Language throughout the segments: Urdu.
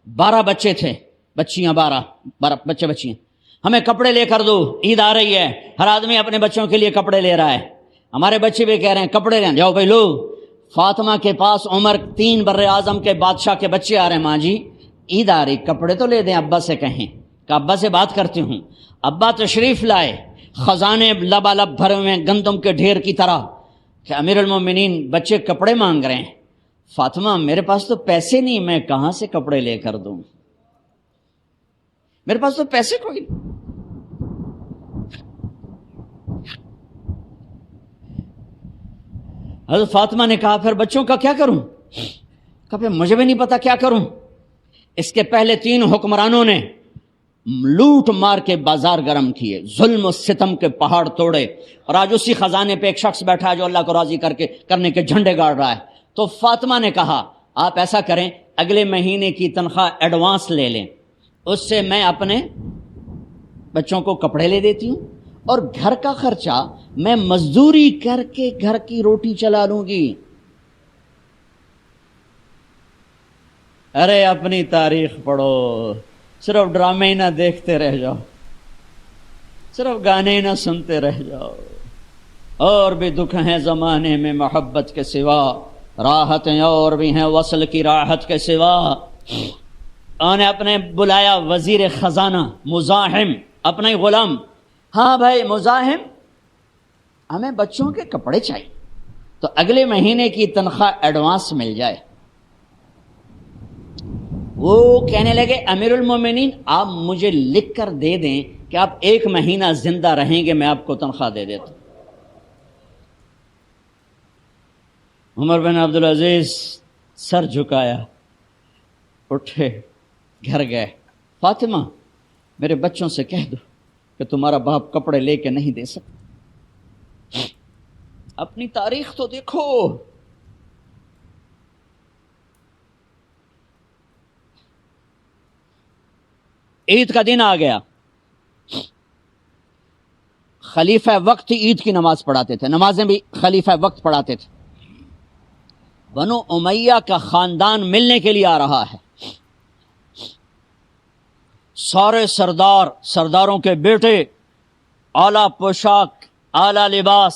12 بچے تھے، بچیاں 12 بچے بچیاں، ہمیں کپڑے لے کر دو، عید آ رہی ہے، ہر آدمی اپنے بچوں کے لیے کپڑے لے رہا ہے، ہمارے بچے بھی کہہ رہے ہیں کپڑے لیں، جاؤ بھائی لو۔ فاطمہ کے پاس عمر 3 بر اعظم کے بادشاہ کے بچے آ رہے ہیں، ماں جی عید آ رہی، کپڑے تو لے دیں، ابا سے کہیں کہ ابا سے بات کرتی ہوں۔ ابا تشریف لائے، خزانے لبالب بھرے ہوئے گندم کے ڈھیر کی طرح کہ امیر المومنین بچے کپڑے مانگ رہے ہیں۔ فاطمہ میرے پاس تو پیسے نہیں، میں کہاں سے کپڑے لے کر دوں، میرے پاس تو پیسے کوئی نہیں۔ حضرت فاطمہ نے کہا پھر بچوں کا کیا کروں؟ کہا پھر مجھے بھی نہیں پتا کیا کروں۔ اس کے پہلے 3 حکمرانوں نے لوٹ مار کے بازار گرم کیے، ظلم و ستم کے پہاڑ توڑے، اور آج اسی خزانے پہ ایک شخص بیٹھا ہے جو اللہ کو راضی کرنے کے جھنڈے گاڑ رہا ہے۔ تو فاطمہ نے کہا آپ ایسا کریں، اگلے مہینے کی تنخواہ ایڈوانس لے لیں، اس سے میں اپنے بچوں کو کپڑے لے دیتی ہوں، اور گھر کا خرچہ میں مزدوری کر کے گھر کی روٹی چلا لوں گی۔ ارے اپنی تاریخ پڑھو، صرف ڈرامے نہ دیکھتے رہ جاؤ، صرف گانے نہ سنتے رہ جاؤ، اور بھی دکھ ہیں زمانے میں محبت کے سوا، راحتیں اور بھی ہیں وصل کی راحت کے سوا۔ انہوں نے اپنے بلایا وزیر خزانہ مزاحم، اپنا ہی غلام، ہاں بھائی مزاحم ہمیں بچوں کے کپڑے چاہیے، تو اگلے مہینے کی تنخواہ ایڈوانس مل جائے۔ وہ کہنے لگے امیر المومنین آپ مجھے لکھ کر دے دیں کہ آپ 1 مہینہ زندہ رہیں گے، میں آپ کو تنخواہ دے دیتا ہوں۔ عمر بن عبدالعزیز سر جھکایا، اٹھے، گھر گئے، فاطمہ میرے بچوں سے کہہ دو کہ تمہارا باپ کپڑے لے کے نہیں دے سکتا۔ اپنی تاریخ تو دیکھو، عید کا دن آ گیا، خلیفہ وقت عید کی نماز پڑھاتے تھے، نمازیں بھی خلیفہ وقت پڑھاتے تھے۔ بنو امیہ کا خاندان ملنے کے لیے آ رہا ہے، سارے سرداروں کے بیٹے، اعلیٰ پوشاک، اعلیٰ لباس،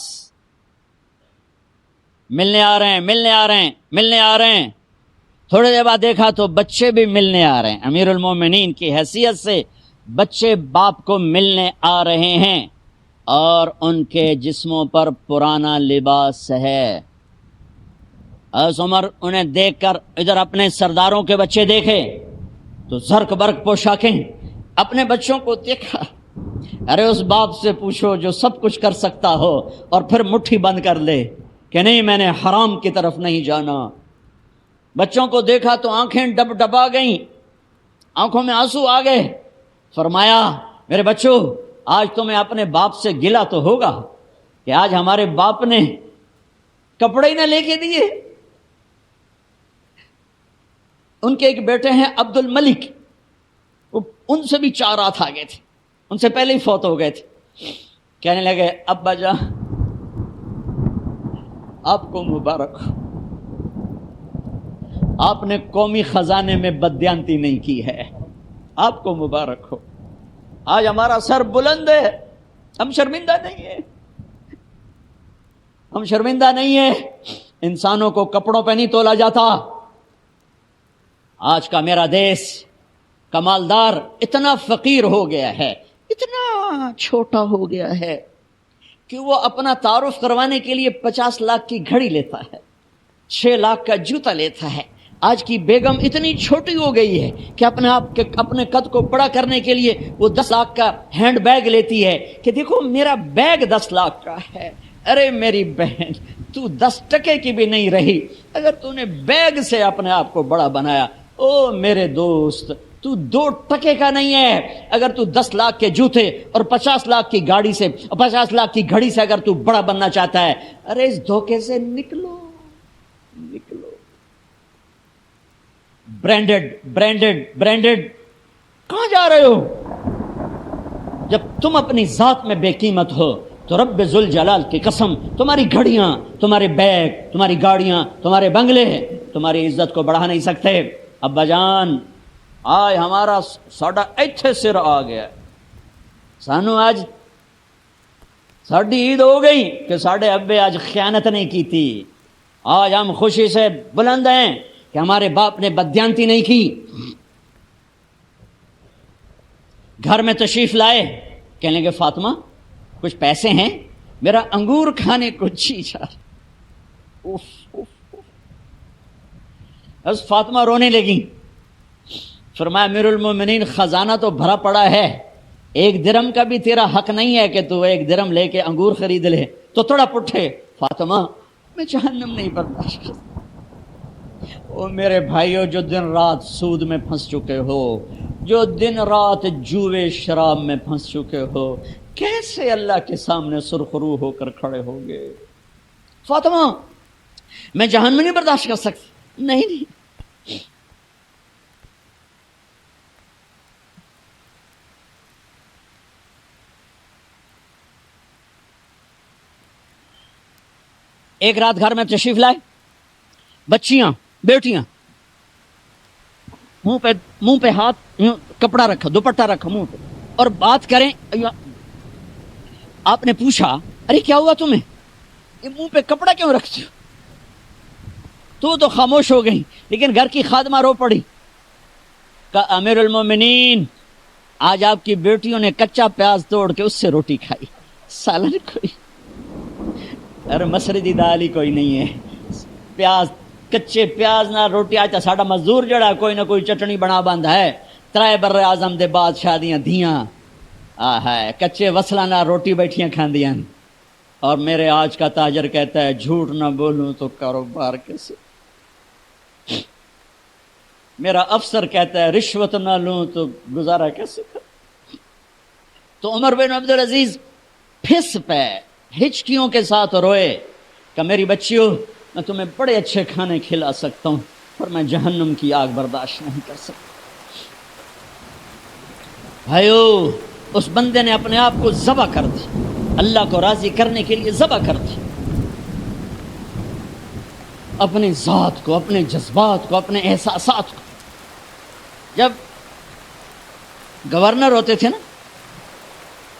ملنے آ رہے ہیں۔ تھوڑے دیر بعد دیکھا تو بچے بھی ملنے آ رہے ہیں، امیر المومنین کی حیثیت سے بچے باپ کو ملنے آ رہے ہیں، اور ان کے جسموں پر پرانا لباس ہے۔ حضرت عمر انہیں دیکھ کر ادھر اپنے سرداروں کے بچے دیکھے تو زرق برق پوشاکیں، اپنے بچوں کو دیکھا، ارے اس باپ سے پوچھو جو سب کچھ کر سکتا ہو اور پھر مٹھی بند کر لے کہ نہیں میں نے حرام کی طرف نہیں جانا۔ بچوں کو دیکھا تو آنکھیں ڈبا گئیں، آنکھوں میں آنسو آ گئے۔ فرمایا میرے بچوں آج تمہیں اپنے باپ سے گلہ تو ہوگا کہ آج ہمارے باپ نے کپڑے ہی نہ لے کے دیے۔ ان کے ایک بیٹے ہیں عبد الملک، ان سے بھی 4 رات آگے تھے، ان سے پہلے ہی فوت ہو گئے تھے۔ کہنے لگے ابا جان آپ کو مبارک ہو، آپ نے قومی خزانے میں بددیانتی نہیں کی ہے، آپ کو مبارک ہو، آج ہمارا سر بلند ہے، ہم شرمندہ نہیں ہیں، انسانوں کو کپڑوں پہ نہیں تولا جاتا۔ آج کا میرا دیش کا مالدار اتنا فقیر ہو گیا ہے، اتنا چھوٹا ہو گیا ہے کہ وہ اپنا تعارف کروانے کے لیے 50 لاکھ کی گھڑی لیتا ہے، 6 لاکھ کا جوتا لیتا ہے۔ آج کی بیگم اتنی چھوٹی ہو گئی ہے کہ اپنے قد کو بڑا کرنے کے لیے وہ 10 لاکھ کا ہینڈ بیگ لیتی ہے کہ دیکھو میرا بیگ 10 لاکھ کا ہے۔ ارے میری بہن تو 10 ٹکے کی بھی نہیں رہی اگر تو نے بیگ سے اپنے آپ کو بڑا بنایا۔ او میرے دوست تو 2 ٹکے کا نہیں ہے اگر تو 10 لاکھ کے جوتے اور 50 لاکھ کی گاڑی سے 50 لاکھ کی گھڑی سے اگر تو بڑا بننا چاہتا ہے۔ ارے اس دھوکے سے نکلو۔ برینڈڈ کہاں جا رہے ہو؟ جب تم اپنی ذات میں بے قیمت ہو تو رب ذوالجلال کی قسم تمہاری گھڑیاں، تمہارے بیگ، تمہاری گاڑیاں، تمہارے بنگلے تمہاری عزت کو بڑھا نہیں سکتے۔ ابا جان آج ہمارا ساڈا ایتھے سر آ گیا، سانو آج ساڈی عید ہو گئی کہ ساڈے ابے آج خیانت نہیں کی تھی، آج ہم خوشی سے بلند ہیں کہ ہمارے باپ نے بددیانتی نہیں کی۔ گھر میں تشریف لائے، کہنے لگے فاطمہ کچھ پیسے ہیں، میرا انگور کھانے کو جی چاہ رہا۔ بس فاطمہ رونے لگی۔ فرمایا امیر المومنین خزانہ تو بھرا پڑا ہے، ایک درم کا بھی تیرا حق نہیں ہے کہ تو ایک درم لے کے انگور خرید لے، تو تھوڑا پٹھے۔ فاطمہ میں جہنم نہیں برداشت کرتا۔ او میرے بھائیو، جو دن رات سود میں پھنس چکے ہو، جو دن رات جوے شراب میں پھنس چکے ہو، کیسے اللہ کے سامنے سرخرو ہو کر کھڑے ہوگے؟ فاطمہ میں جہنم نہیں برداشت کر سکتی۔ نہیں، ایک رات گھر میں تشریف لائے، بچیاں بیٹیاں منہ پہ ہاتھ کپڑا رکھا، دوپٹہ رکھا منہ پہ، اور بات کریں۔ آپ نے پوچھا ارے کیا ہوا تمہیں، یہ منہ پہ کپڑا کیوں رکھتے ہو؟ تو خاموش ہو گئی، لیکن گھر کی خادمہ رو پڑی، کہا امیر المومنین آج آپ کی بیٹیوں نے کچا پیاز توڑ کے اس سے روٹی کھائی، سالن کوئی، ارے مسری دی دال ہی کوئی نہیں ہے، پیاز، کچے پیاز نہ روٹی۔ آج تا ساڈا مزدور جڑا کوئی نہ کوئی چٹنی بنا باندا ہے، ترائے بر اعظم دے بادشاہ دیاں دھیاں ہے کچے وصلہ نہ روٹی بیٹھیاں کھاندیاں، اور میرے آج کا تاجر کہتا ہے جھوٹ نہ بولوں تو کاروبار کیسے، میرا افسر کہتا ہے رشوت نہ لوں تو گزارا کیسے کر۔ تو عمر بن عبدالعزیز پھس پہ ہچکیوں کے ساتھ روئے کہ میری بچیوں میں تمہیں بڑے اچھے کھانے کھلا سکتا ہوں، پر میں جہنم کی آگ برداشت نہیں کر سکتا۔ بھائیو اس بندے نے اپنے آپ کو ذبح کر دی، اللہ کو راضی کرنے کے لیے ذبح کر دی، اپنی ذات کو، اپنے جذبات کو، اپنے احساسات کو۔ جب گورنر ہوتے تھے نا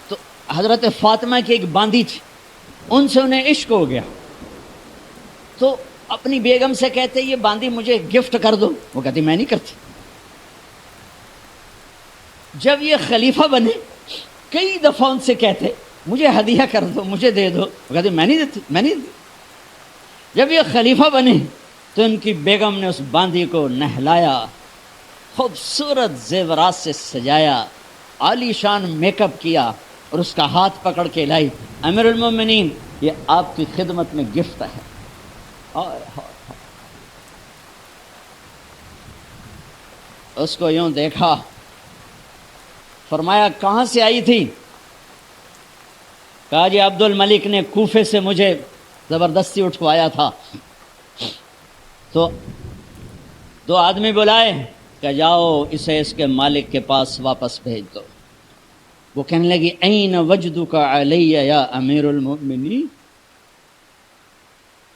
تو حضرت فاطمہ کی ایک باندی تھی، ان سے انہیں عشق ہو گیا، تو اپنی بیگم سے کہتے یہ باندی مجھے گفٹ کر دو، وہ کہتی میں نہیں کرتی۔ جب یہ خلیفہ بنے کئی دفعہ ان سے کہتے مجھے ہدیہ کر دو، مجھے دے دو، وہ کہتی میں نہیں دیتی، میں نہیں دیتی۔ جب یہ خلیفہ بنے تو ان کی بیگم نے اس باندی کو نہلایا، خوبصورت زیورات سے سجایا، عالی شان میک اپ کیا، اور اس کا ہاتھ پکڑ کے لائی، امیر المومنین یہ آپ کی خدمت میں گفٹ ہے۔ اس کو یوں دیکھا، فرمایا کہاں سے آئی تھی؟ کہا جی عبد الملک نے کوفے سے مجھے زبردستی اٹھوایا تھا، تو دو آدمی بلائے کہ جاؤ اسے اس کے مالک کے پاس واپس بھیج دو۔ وہ کہنے لگی این وجدک علی یا امیر المؤمنین،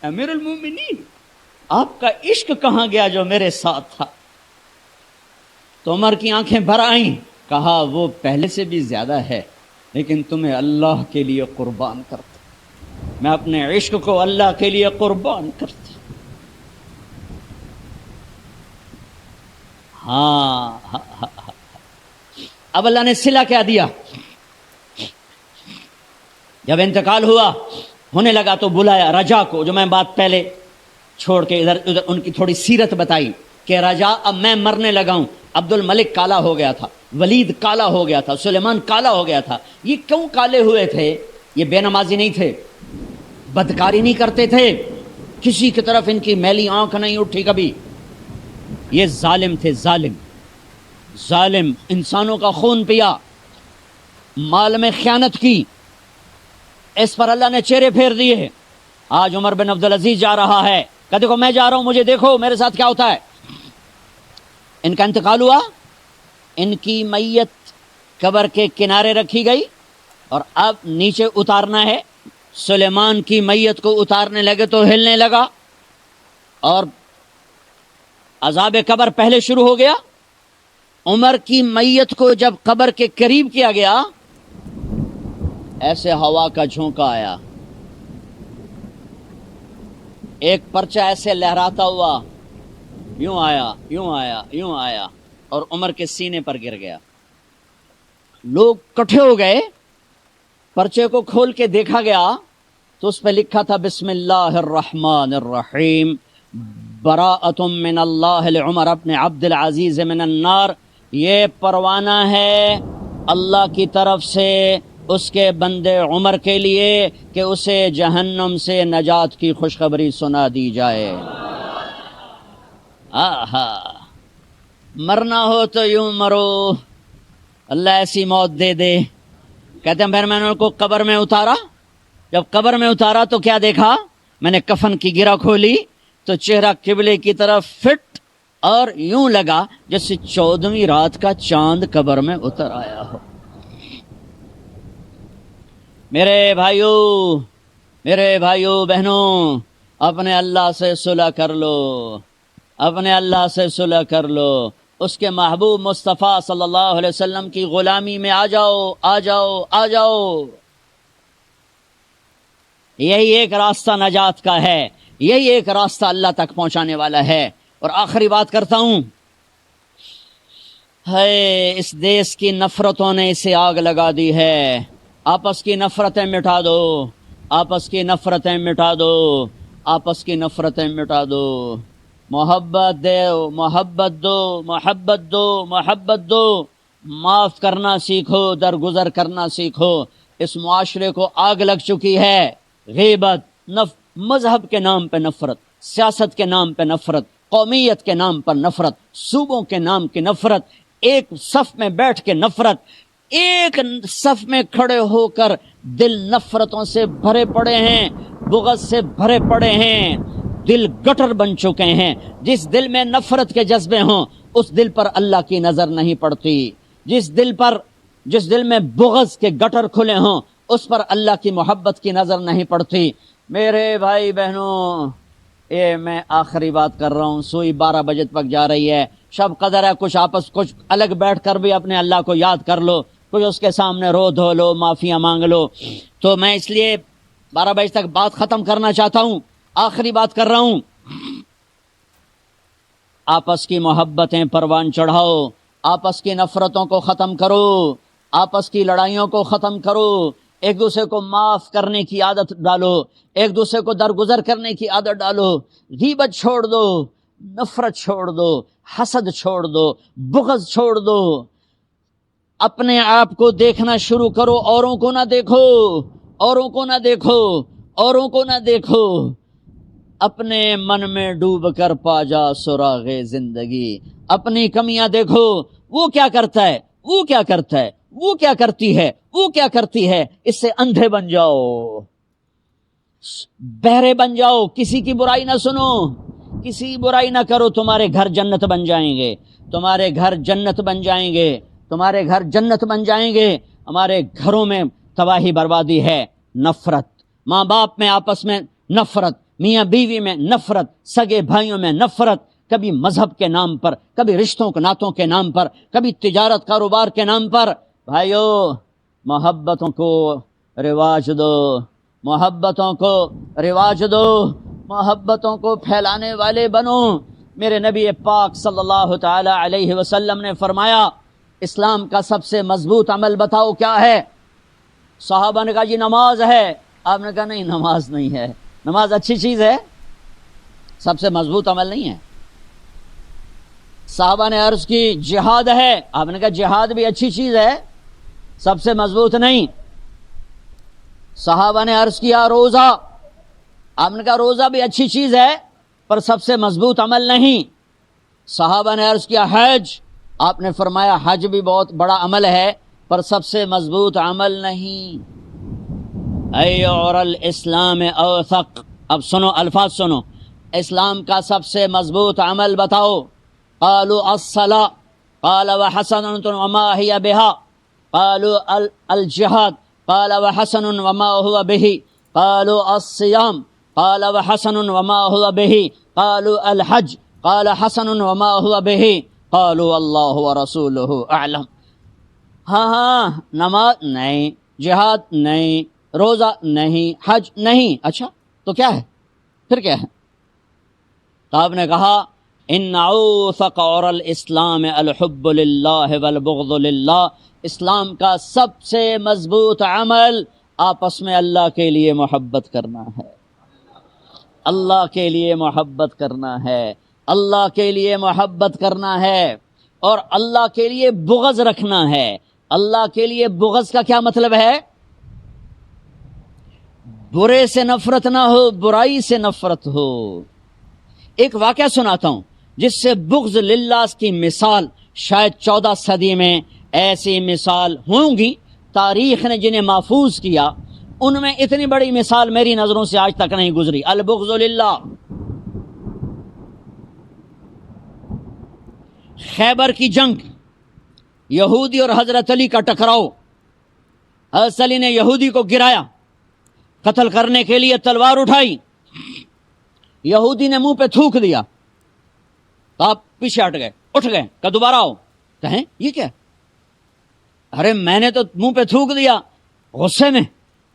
امیر المؤمنین آپ کا عشق کہاں گیا جو میرے ساتھ تھا؟ تو عمر کی آنکھیں بھر آئیں، کہا وہ پہلے سے بھی زیادہ ہے، لیکن تمہیں اللہ کے لیے قربان کرتا، میں اپنے عشق کو اللہ کے لیے قربان کرتا۔ ہاں اب اللہ نے صلہ کیا دیا؟ جب انتقال ہوا ہونے لگا تو بلایا رجا کو، جو میں بات پہلے چھوڑ کے ادھر ادھر ان کی تھوڑی سیرت بتائی کہ رجا اب میں مرنے لگا ہوں، عبد الملک کالا ہو گیا تھا، ولید کالا ہو گیا تھا، سلیمان کالا ہو گیا تھا۔ یہ کیوں کالے ہوئے تھے؟ یہ بے نمازی نہیں تھے، بدکاری نہیں کرتے تھے، کسی کی طرف ان کی میلی آنکھ نہیں اٹھی کبھی، یہ ظالم تھے، ظالم ظالم، انسانوں کا خون پیا، مال میں خیانت کی، اس پر اللہ نے چہرے پھیر دیے۔ آج عمر بن عبدالعزیز جا رہا ہے کہ دیکھو میں جا رہا ہوں، مجھے دیکھو میرے ساتھ کیا ہوتا ہے۔ ان کا انتقال ہوا، ان کی میت قبر کے کنارے رکھی گئی، اور اب نیچے اتارنا ہے۔ سلیمان کی میت کو اتارنے لگے تو ہلنے لگا، اور عذاب قبر پہلے شروع ہو گیا، عمر کی میت کو جب قبر کے قریب کیا گیا، ایسے ہوا کا جھونکا آیا، ایک پرچہ ایسے لہراتا ہوا یوں آیا یوں آیا یوں آیا اور عمر کے سینے پر گر گیا۔ لوگ کٹھے ہو گئے، پرچے کو کھول کے دیکھا گیا تو اس پہ لکھا تھا بسم اللہ الرحمن الرحیم براءۃ من اللہ لعمر ابن عبد العزیز من النار۔ یہ پروانہ ہے اللہ کی طرف سے اس کے بندے عمر کے لیے کہ اسے جہنم سے نجات کی خوشخبری سنا دی جائے۔ آہا، مرنا ہو تو یوں مرو، اللہ ایسی موت دے دے۔ کہتے ہیں پھر میں نے ان کو قبر میں اتارا، جب قبر میں اتارا تو کیا دیکھا؟ میں نے کفن کی گرہ کھولی تو چہرہ قبلے کی طرف فٹ اور یوں لگا جیسے 14ویں رات کا چاند قبر میں اتر آیا ہو۔ میرے بھائیوں بہنوں، اپنے اللہ سے صلح کر لو، اپنے اللہ سے صلح کر لو، اس کے محبوب مصطفیٰ صلی اللہ علیہ وسلم کی غلامی میں آ جاؤ آ جاؤ آ جاؤ۔ یہی ایک راستہ نجات کا ہے، یہی ایک راستہ اللہ تک پہنچانے والا ہے۔ اور آخری بات کرتا ہوں، ہے اس دیش کی نفرتوں نے اسے آگ لگا دی ہے۔ آپس کی نفرتیں مٹا دو، آپس کی نفرتیں مٹا دو، آپس کی نفرتیں مٹا دو۔ محبت دو، محبت دو، محبت دو، محبت دو۔ معاف کرنا سیکھو، درگزر کرنا سیکھو۔ اس معاشرے کو آگ لگ چکی ہے، غیبت، مذہب کے نام پہ نفرت، سیاست کے نام پہ نفرت، قومیت کے نام پر نفرت، صوبوں کے نام کی نفرت، ایک صف میں بیٹھ کے نفرت، ایک صف میں کھڑے ہو کر دل نفرتوں سے بھرے پڑے ہیں، بغض سے بھرے پڑے ہیں، دل گٹر بن چکے ہیں۔ جس دل میں نفرت کے جذبے ہوں اس دل پر اللہ کی نظر نہیں پڑتی، جس دل میں بغض کے گٹر کھلے ہوں اس پر اللہ کی محبت کی نظر نہیں پڑتی۔ میرے بھائی بہنوں، میں آخری بات کر رہا ہوں، سوئی 12 بجے تک جا رہی ہے، شب قدر ہے، کچھ الگ بیٹھ کر بھی اپنے اللہ کو یاد کر لو، کچھ اس کے سامنے رو دھو لو، معافیاں مانگ لو۔ تو میں اس لیے 12 بجے تک بات ختم کرنا چاہتا ہوں، آخری بات کر رہا ہوں، آپس کی محبتیں پروان چڑھاؤ، آپس کی نفرتوں کو ختم کرو، آپس کی لڑائیوں کو ختم کرو، ایک دوسرے کو معاف کرنے کی عادت ڈالو، ایک دوسرے کو درگزر کرنے کی عادت ڈالو، غیبت چھوڑ دو، نفرت چھوڑ دو، حسد چھوڑ دو، بغض چھوڑ دو۔ اپنے آپ کو دیکھنا شروع کرو، اوروں کو نہ دیکھو، اوروں کو نہ دیکھو، اوروں کو نہ دیکھو۔ اپنے من میں ڈوب کر پا جا سراغ زندگی۔ اپنی کمیاں دیکھو، وہ کیا کرتا ہے، وہ کیا کرتا ہے، وہ کیا کرتی ہے، وہ کیا کرتی ہے، اس سے اندھے بن جاؤ، بہرے بن جاؤ، کسی کی برائی نہ سنو، کسی کی برائی نہ کرو، تمہارے گھر جنت بن جائیں گے، تمہارے گھر جنت بن جائیں گے، تمہارے گھر جنت بن جائیں گے۔ ہمارے گھروں میں تباہی بربادی ہے، نفرت، ماں باپ میں آپس میں نفرت، میاں بیوی میں نفرت، سگے بھائیوں میں نفرت، کبھی مذہب کے نام پر، کبھی رشتوں کے ناتوں کے نام پر، کبھی تجارت کاروبار کے نام پر۔ بھائیو، محبتوں کو رواج دو، محبتوں کو رواج دو، محبتوں کو پھیلانے والے بنو۔ میرے نبی پاک صلی اللہ تعالی علیہ وسلم نے فرمایا، اسلام کا سب سے مضبوط عمل بتاؤ کیا ہے؟ صحابہ نے کہا جی نماز ہے۔ آپ نے کہا نہیں، نماز نہیں ہے، نماز اچھی چیز ہے، سب سے مضبوط عمل نہیں ہے۔ صحابہ نے عرض کی جہاد ہے۔ آپ نے کہا جہاد بھی اچھی چیز ہے، سب سے مضبوط نہیں۔ صحابہ نے عرض کیا روزہ۔ آپ نے کہا روزہ بھی اچھی چیز ہے پر سب سے مضبوط عمل نہیں۔ صحابہ نے عرض کیا حج۔ آپ نے فرمایا حج بھی بہت بڑا عمل ہے پر سب سے مضبوط عمل نہیں۔ ایعر الاسلام اوثق۔ اب سنو، الفاظ سنو، اسلام کا سب سے مضبوط عمل بتاؤ۔ قالوا الصلاة قال وحسنۃ وما هي بها، قالوا الجهاد قال وحسن وما هو به، قالوا الصيام قال وحسن وما هو به، قالوا الحج قال حسن وما هو به، قالوا اللہ ورسولہ اعلم. ہاں نماز نہیں، جہاد نہیں، روزہ نہیں، حج نہیں. اچھا تو کیا ہے؟ پھر کیا ہے؟ تو آپ نے کہا ان اوثق اور الاسلام الحب للہ والبغض للہ. اسلام کا سب سے مضبوط عمل آپس میں اللہ کے لیے محبت کرنا ہے، اللہ کے لیے محبت کرنا ہے، اللہ کے لیے محبت کرنا ہے، اور اللہ کے لیے بغض رکھنا ہے. اللہ کے لیے بغض کا کیا مطلب ہے؟ برے سے نفرت نہ ہو، برائی سے نفرت ہو. ایک واقعہ سناتا ہوں جس سے بغض للہ کی مثال شاید 14 صدی میں ایسی مثال ہوں گی، تاریخ نے جنہیں محفوظ کیا ان میں اتنی بڑی مثال میری نظروں سے آج تک نہیں گزری. البغض للہ. خیبر کی جنگ، یہودی اور حضرت علی کا ٹکراؤ. حضرت علی نے یہودی کو گرایا، قتل کرنے کے لیے تلوار اٹھائی، یہودی نے منہ پہ تھوک دیا تو آپ پیچھے ہٹ گئے، اٹھ گئے کہ دوبارہ آؤ. کہیں یہ کیا؟ ارے میں نے تو منہ پہ تھوک دیا غصے میں،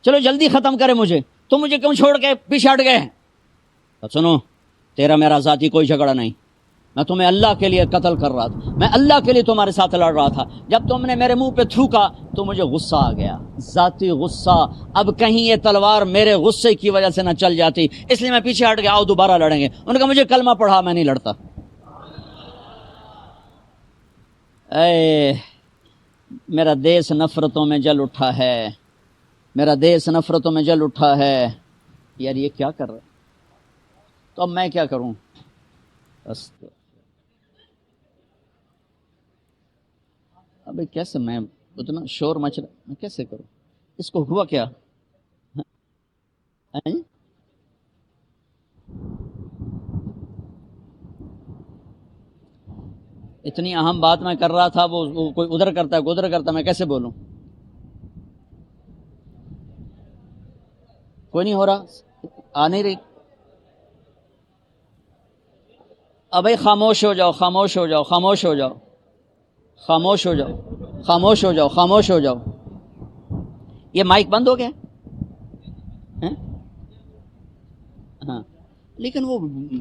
چلو جلدی ختم کرے مجھے، تو مجھے کیوں چھوڑ کے پیچھے ہٹ گئے؟ تو سنو، تیرا میرا ذاتی کوئی جھگڑا نہیں، میں تمہیں اللہ کے لیے قتل کر رہا تھا، میں اللہ کے لیے تمہارے ساتھ لڑ رہا تھا. جب تم نے میرے منہ پہ تھوکا تو مجھے غصہ آ گیا، ذاتی غصہ. اب کہیں یہ تلوار میرے غصے کی وجہ سے نہ چل جاتی، اس لیے میں پیچھے ہٹ گیا. آؤ دوبارہ لڑیں گے. ان کا مجھے کلمہ پڑھا، میں نہیں لڑتا. اے میرا دیس نفرتوں میں جل اٹھا ہے، میرا دیس نفرتوں میں جل اٹھا ہے. یار یہ کیا کر رہا ہے؟ تو اب میں کیا کروں؟ ابھی کیسے، میں اتنا شور مچ رہا، میں کیسے کروں؟ اس کو ہوا کیا؟ اتنی اہم بات میں کر رہا تھا، وہ کوئی ادھر کرتا ہے، کوئی ادھر کرتا ہے، میں کیسے بولوں؟ کوئی نہیں ہو رہا، آ نہیں رہی. ابھی خاموش ہو جاؤ، خاموش ہو جاؤ، خاموش ہو جاؤ، خاموش ہو جاؤ، خاموش ہو جاؤ، خاموش ہو جاؤ. یہ مائک بند ہو گیا؟ ہاں، لیکن وہ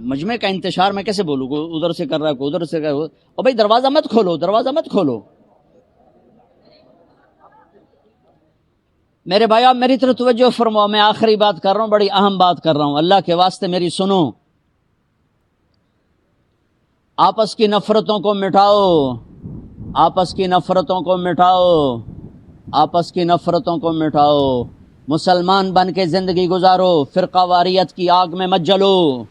مجمع کا انتشار میں کیسے بولوں؟ کوئی ادھر سے کر رہا ہے، کوئی ادھر سے کر رہا ہے. اور بھائی دروازہ مت کھولو، دروازہ مت کھولو. میرے بھائی آپ میری طرف توجہ فرماؤ، میں آخری بات کر رہا ہوں، بڑی اہم بات کر رہا ہوں، اللہ کے واسطے میری سنو. آپس کی نفرتوں کو مٹاؤ، آپس کی نفرتوں کو مٹاؤ، آپس کی نفرتوں کو مٹاؤ. مسلمان بن کے زندگی گزارو، فرقہ واریت کی آگ میں مت جلو،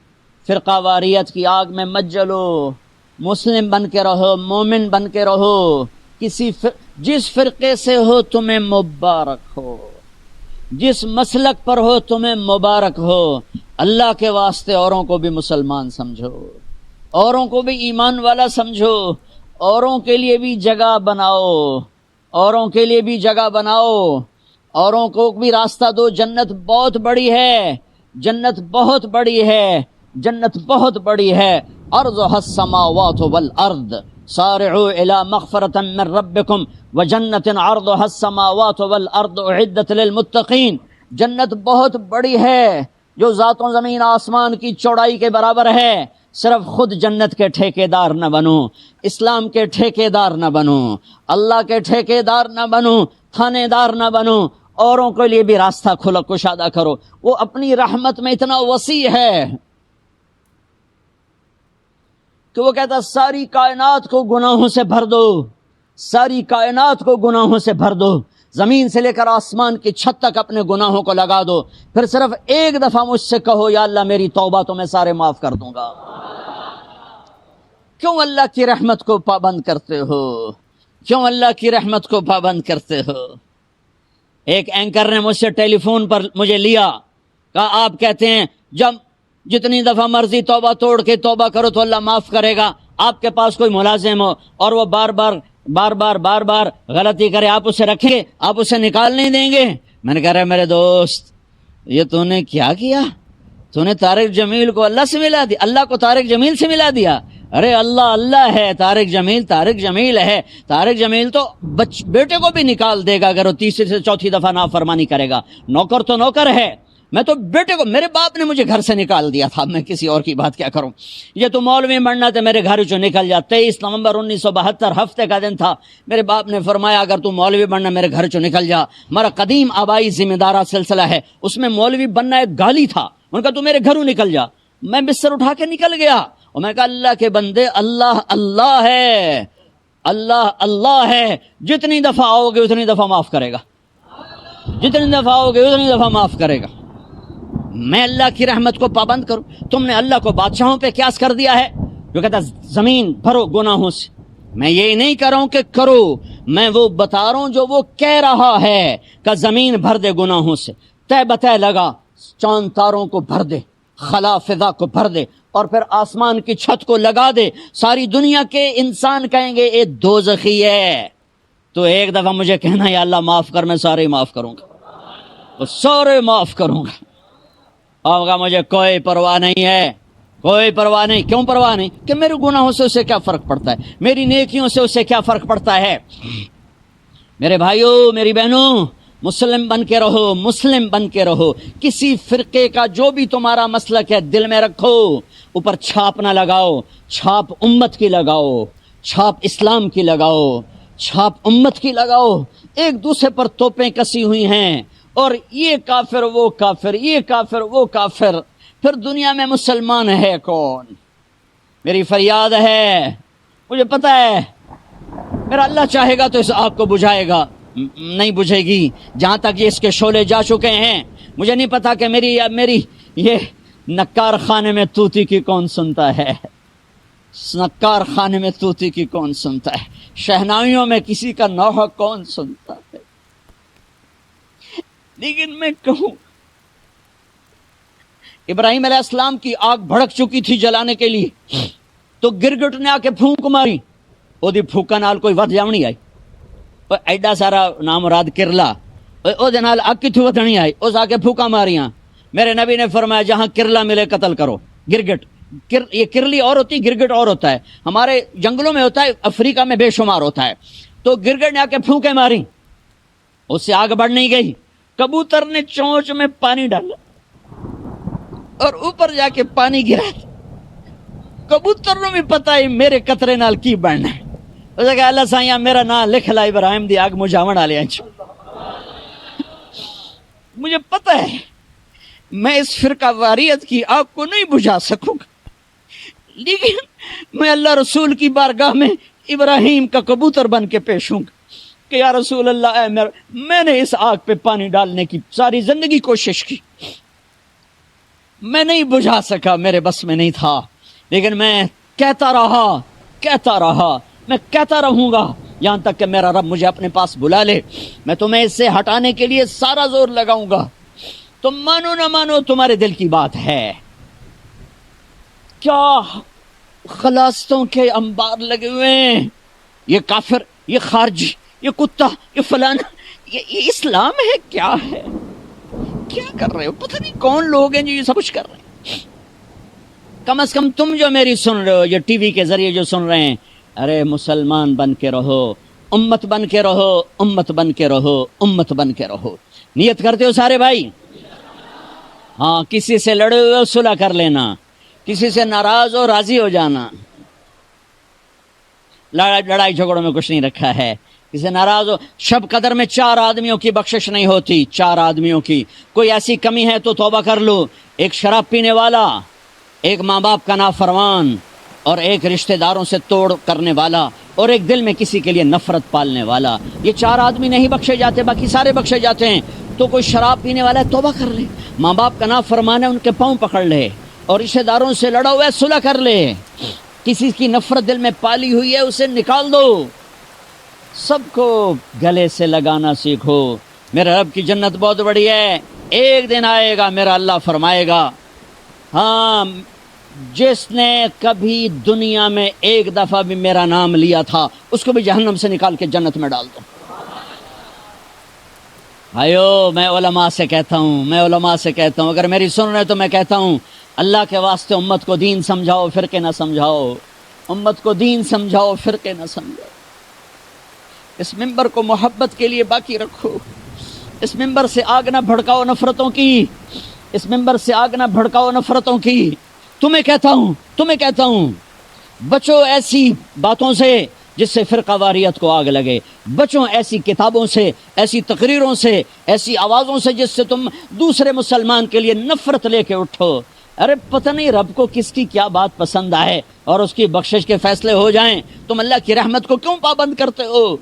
فرقہ واریت کی آگ میں مت جلو. مسلم بن کے رہو، مومن بن کے رہو. جس فرقے سے ہو تمہیں مبارک ہو، جس مسلک پر ہو تمہیں مبارک ہو. اللہ کے واسطے اوروں کو بھی مسلمان سمجھو، اوروں کو بھی ایمان والا سمجھو، اوروں کے لیے بھی جگہ بناؤ، اوروں کے لیے بھی جگہ بناؤ، اوروں کو بھی راستہ دو. جنت بہت بڑی ہے، جنت بہت بڑی ہے، جنت بہت بڑی ہے. ارضها السماوات والارض سارعوا الى مغفرة من ربكم وجنة عرضها السماوات والارض اعدت للمتقین. جنت بہت بڑی ہے جو ذاتوں زمین آسمان کی چوڑائی کے برابر ہے. صرف خود جنت کے ٹھیکیدار نہ بنو، اسلام کے ٹھیکیدار نہ بنو، اللہ کے ٹھیکیدار نہ بنو، تھانے دار نہ بنو. اوروں کے لیے بھی راستہ کھلا کشادہ کرو. وہ اپنی رحمت میں اتنا وسیع ہے کہ وہ کہتا ساری کائنات کو گناہوں سے بھر دو، ساری کائنات کو گناہوں سے بھر دو، زمین سے لے کر آسمان کی چھت تک اپنے گناہوں کو لگا دو، پھر صرف ایک دفعہ مجھ سے کہو یا اللہ میری توبہ تو میں سارے معاف کر دوں گا. کیوں اللہ کی رحمت کو پابند کرتے ہو؟ کیوں اللہ کی رحمت کو پابند کرتے ہو؟ ایک اینکر نے مجھ سے ٹیلی فون پر مجھے لیا، کہا آپ کہتے ہیں جب جتنی دفعہ مرضی توبہ توڑ کے توبہ کرو تو اللہ معاف کرے گا. آپ کے پاس کوئی ملازم ہو اور وہ بار بار غلطی کرے، آپ اسے رکھیں گے؟ آپ اسے نکال نہیں دیں گے؟ میں نے کہا رہے میرے دوست، یہ تو نے کیا کیا؟ تو نے طارق جمیل کو اللہ سے ملا دیا، اللہ کو طارق جمیل سے ملا دیا. ارے اللہ اللہ ہے، طارق جمیل ہے، طارق جمیل تو بیٹے کو بھی نکال دے گا اگر وہ تیسری سے چوتھی دفعہ نافرمانی کرے گا، نوکر تو نوکر ہے، میں تو بیٹے کو، میرے باپ نے مجھے گھر سے نکال دیا تھا، میں کسی اور کی بات کیا کروں، یہ تو مولوی بننا تھا میرے گھر چوں نکل جا۔ 23 نومبر 1972 ہفتے کا دن تھا، میرے باپ نے فرمایا اگر تو مولوی بننا میرے گھر چوں نکل جا، ہمارا قدیم آبائی ذمہ دارہ سلسلہ ہے، اس میں مولوی بننا ایک گالی تھا، ان کا تو میرے گھروں نکل جا۔ میں بستر اٹھا کے نکل گیا اور میں کہا اللہ کے بندے، اللہ اللہ ہے، اللہ اللہ ہے، جتنی دفعہ آؤ گے اتنی دفعہ معاف کرے گا، جتنی دفعہ آؤ گے اتنی دفعہ معاف کرے گا۔ میں اللہ کی رحمت کو پابند کروں، تم نے اللہ کو بادشاہوں پہ قیاس کر دیا ہے جو کہتا زمین بھرو گناہوں سے۔ میں یہ نہیں کر رہا ہوں کہ کرو، میں وہ بتا رہا ہوں جو وہ کہہ رہا ہے کہ زمین بھر دے گناہوں سے، طے بطے لگا، چاند تاروں کو بھر دے، خلا فضا کو بھر دے، اور پھر آسمان کی چھت کو لگا دے، ساری دنیا کے انسان کہیں گے یہ دوزخی ہے، تو ایک دفعہ مجھے کہنا یا اللہ معاف کر، میں سارے معاف کروں گا، وہ سارے معاف کروں گا۔ ہوگا مجھے کوئی پرواہ نہیں ہے، کوئی پرواہ نہیں۔ کیوں پرواہ نہیں؟ کہ میرے گناہوں سے اسے کیا فرق پڑتا ہے، میری نیکیوں سے اسے کیا فرق پڑتا ہے۔ میرے بھائیوں میری بہنوں، مسلم بن کے رہو، مسلم بن کے رہو، کسی فرقے کا جو بھی تمہارا مسلک ہے دل میں رکھو، اوپر چھاپ نہ لگاؤ، چھاپ امت کی لگاؤ، چھاپ اسلام کی لگاؤ، چھاپ امت کی لگاؤ۔ ایک دوسرے پر توپیں کسی ہوئی ہیں اور یہ کافر وہ کافر، یہ کافر وہ کافر، پھر دنیا میں مسلمان ہے کون؟ میری فریاد ہے، مجھے پتہ ہے میرا اللہ چاہے گا تو اس آگ کو بجھائے گا، نہیں بجھے گی جہاں تک یہ اس کے شعلے جا چکے ہیں۔ مجھے نہیں پتا کہ میری یہ نکار خانے میں طوطی کی کون سنتا ہے، نکار خانے میں طوطی کی کون سنتا ہے، شہنائیوں میں کسی کا نوحہ کون سنتا ہے، لیکن میں کہوں ابراہیم علیہ السلام کی آگ بھڑک چکی تھی جلانے کے لیے، تو گرگٹ نے آ کے پھونک ماری، وہ دی پھوکا نال کوئی ود جاونی آئی، ایڈا سارا نام مراد کرلا، او دے نال اگ کتھوں ودھنی آئی، اس آ کے پھوکا ماریاں۔ میرے نبی نے فرمایا جہاں کرلا ملے قتل کرو، گرگٹ، یہ کرلی اور ہوتی، گرگٹ اور ہوتا ہے، ہمارے جنگلوں میں ہوتا ہے، افریقہ میں بے شمار ہوتا ہے۔ تو گرگٹ نے آ کے پھونکے ماری، اس سے آگ بڑھ نہیں گئی، کبوتر نے چونچ میں پانی ڈالا اور اوپر جا کے پانی گرا، کبوتر نو بھی پتہ ہے میرے قطرے نال کی بننا ہے، اس نے کہا اللہ سائیاں میرا نام لکھ لا ابراہیم دی آگ مجھاون والے ہیں۔ مجھے پتہ ہے میں اس فرقہ واریت کی آگ کو نہیں بجھا سکوں گا، لیکن میں اللہ رسول کی بارگاہ میں ابراہیم کا کبوتر بن کے پیش ہوں گا کہ یا رسول اللہ، میں نے اس آگ پہ پانی ڈالنے کی ساری زندگی کوشش کی، میں نہیں بجھا سکا، میرے بس میں نہیں تھا، لیکن میں کہتا رہا، میں کہتا رہوں گا یہاں تک کہ میرا رب مجھے اپنے پاس بلا لے۔ میں تمہیں اس سے ہٹانے کے لیے سارا زور لگاؤں گا، تم مانو نہ مانو تمہارے دل کی بات ہے۔ کیا خلاصتوں کے انبار لگے ہوئے ہیں، یہ کافر، یہ خارجی، یہ کتا، یہ فلانا، یہ اسلام ہے کیا ہے؟ کیا کر رہے ہو؟ پتہ نہیں کون لوگ ہیں جو یہ سب کچھ کر رہے ہیں۔ کم از کم تم جو میری سن رہے ہو، یہ ٹی وی کے ذریعے جو سن رہے ہیں، ارے مسلمان بن کے رہو، امت بن کے رہو، امت بن کے رہو، امت بن کے رہو۔ نیت کرتے ہو سارے بھائی؟ ہاں، کسی سے لڑے ہوئے ہو صلح کر لینا، کسی سے ناراض ہو راضی ہو جانا، لڑائی جھگڑوں میں کچھ نہیں رکھا ہے۔ کسی ناراض ہو، شب قدر میں 4 آدمیوں کی بخشش نہیں ہوتی، 4 آدمیوں کی، کوئی ایسی کمی ہے تو توبہ کر لو، ایک شراب پینے والا، ایک ماں باپ کا نافرمان، اور ایک رشتہ داروں سے توڑ کرنے والا، اور ایک دل میں کسی کے لیے نفرت پالنے والا، یہ 4 آدمی نہیں بخشے جاتے، باقی سارے بخشے جاتے ہیں۔ تو کوئی شراب پینے والا ہے توبہ کر لے، ماں باپ کا نافرمان ہے ان کے پاؤں پکڑ لے، اور رشتہ داروں سے لڑا ہوا ہے صلح کر لے، کسی کی نفرت دل میں پالی ہوئی ہے اسے نکال دو، سب کو گلے سے لگانا سیکھو۔ میرے رب کی جنت بہت بڑی ہے، ایک دن آئے گا میرا اللہ فرمائے گا، ہاں جس نے کبھی دنیا میں ایک دفعہ بھی میرا نام لیا تھا اس کو بھی جہنم سے نکال کے جنت میں ڈال دو۔ بھائیو میں علماء سے کہتا ہوں، اگر میری سن رہے تو میں کہتا ہوں اللہ کے واسطے امت کو دین سمجھاؤ، فرقے نہ سمجھاؤ۔ امت کو دین سمجھاؤ، فرقے نہ سمجھاؤ۔ اس ممبر کو محبت کے لیے باقی رکھو، اس ممبر سے آگ نہ بھڑکاؤ نفرتوں کی، اس ممبر سے آگ نہ بھڑکاؤ نفرتوں کی۔ تمہیں کہتا ہوں بچو ایسی باتوں سے جس سے فرقہ واریت کو آگ لگے، بچو ایسی کتابوں سے، ایسی تقریروں سے، ایسی آوازوں سے جس سے تم دوسرے مسلمان کے لیے نفرت لے کے اٹھو۔ ارے پتہ نہیں رب کو کس کی کیا بات پسند آئے اور اس کی بخشش کے فیصلے ہو جائیں، تم اللہ کی رحمت کو کیوں پابند کرتے ہو؟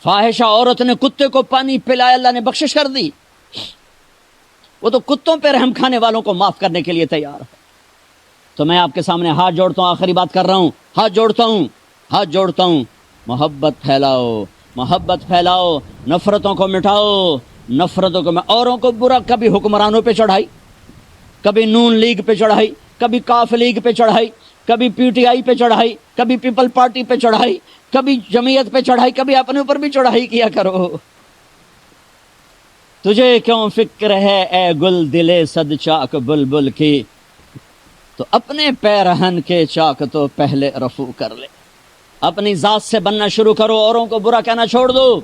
فاحشہ عورت نے کتے کو پانی پلایا، اللہ نے بخشش کر دی، وہ تو کتوں پہ رحم کھانے والوں کو معاف کرنے کے لیے تیار ہے۔ تو میں آپ کے سامنے ہاتھ جوڑتا ہوں، آخری بات کر رہا ہوں، ہاتھ جوڑتا ہوں، محبت پھیلاؤ، نفرتوں کو مٹاؤ، نفرتوں کو اوروں کو برا، کبھی حکمرانوں پہ چڑھائی، کبھی نون لیگ پہ چڑھائی، کبھی کاف لیگ پہ چڑھائی، کبھی پی ٹی آئی پہ چڑھائی، کبھی پیپل پارٹی پہ چڑھائی، کبھی جمعیت پہ چڑھائی، کبھی اپنے اوپر بھی چڑھائی کیا کرو۔ تجھے کیوں فکر ہے اے گل دلے صد چاک بلبل کی، تو اپنے پیرہن کے چاک تو پہلے رفو کر لے، اپنی ذات سے بننا شروع کرو، اوروں کو برا کہنا چھوڑ دو۔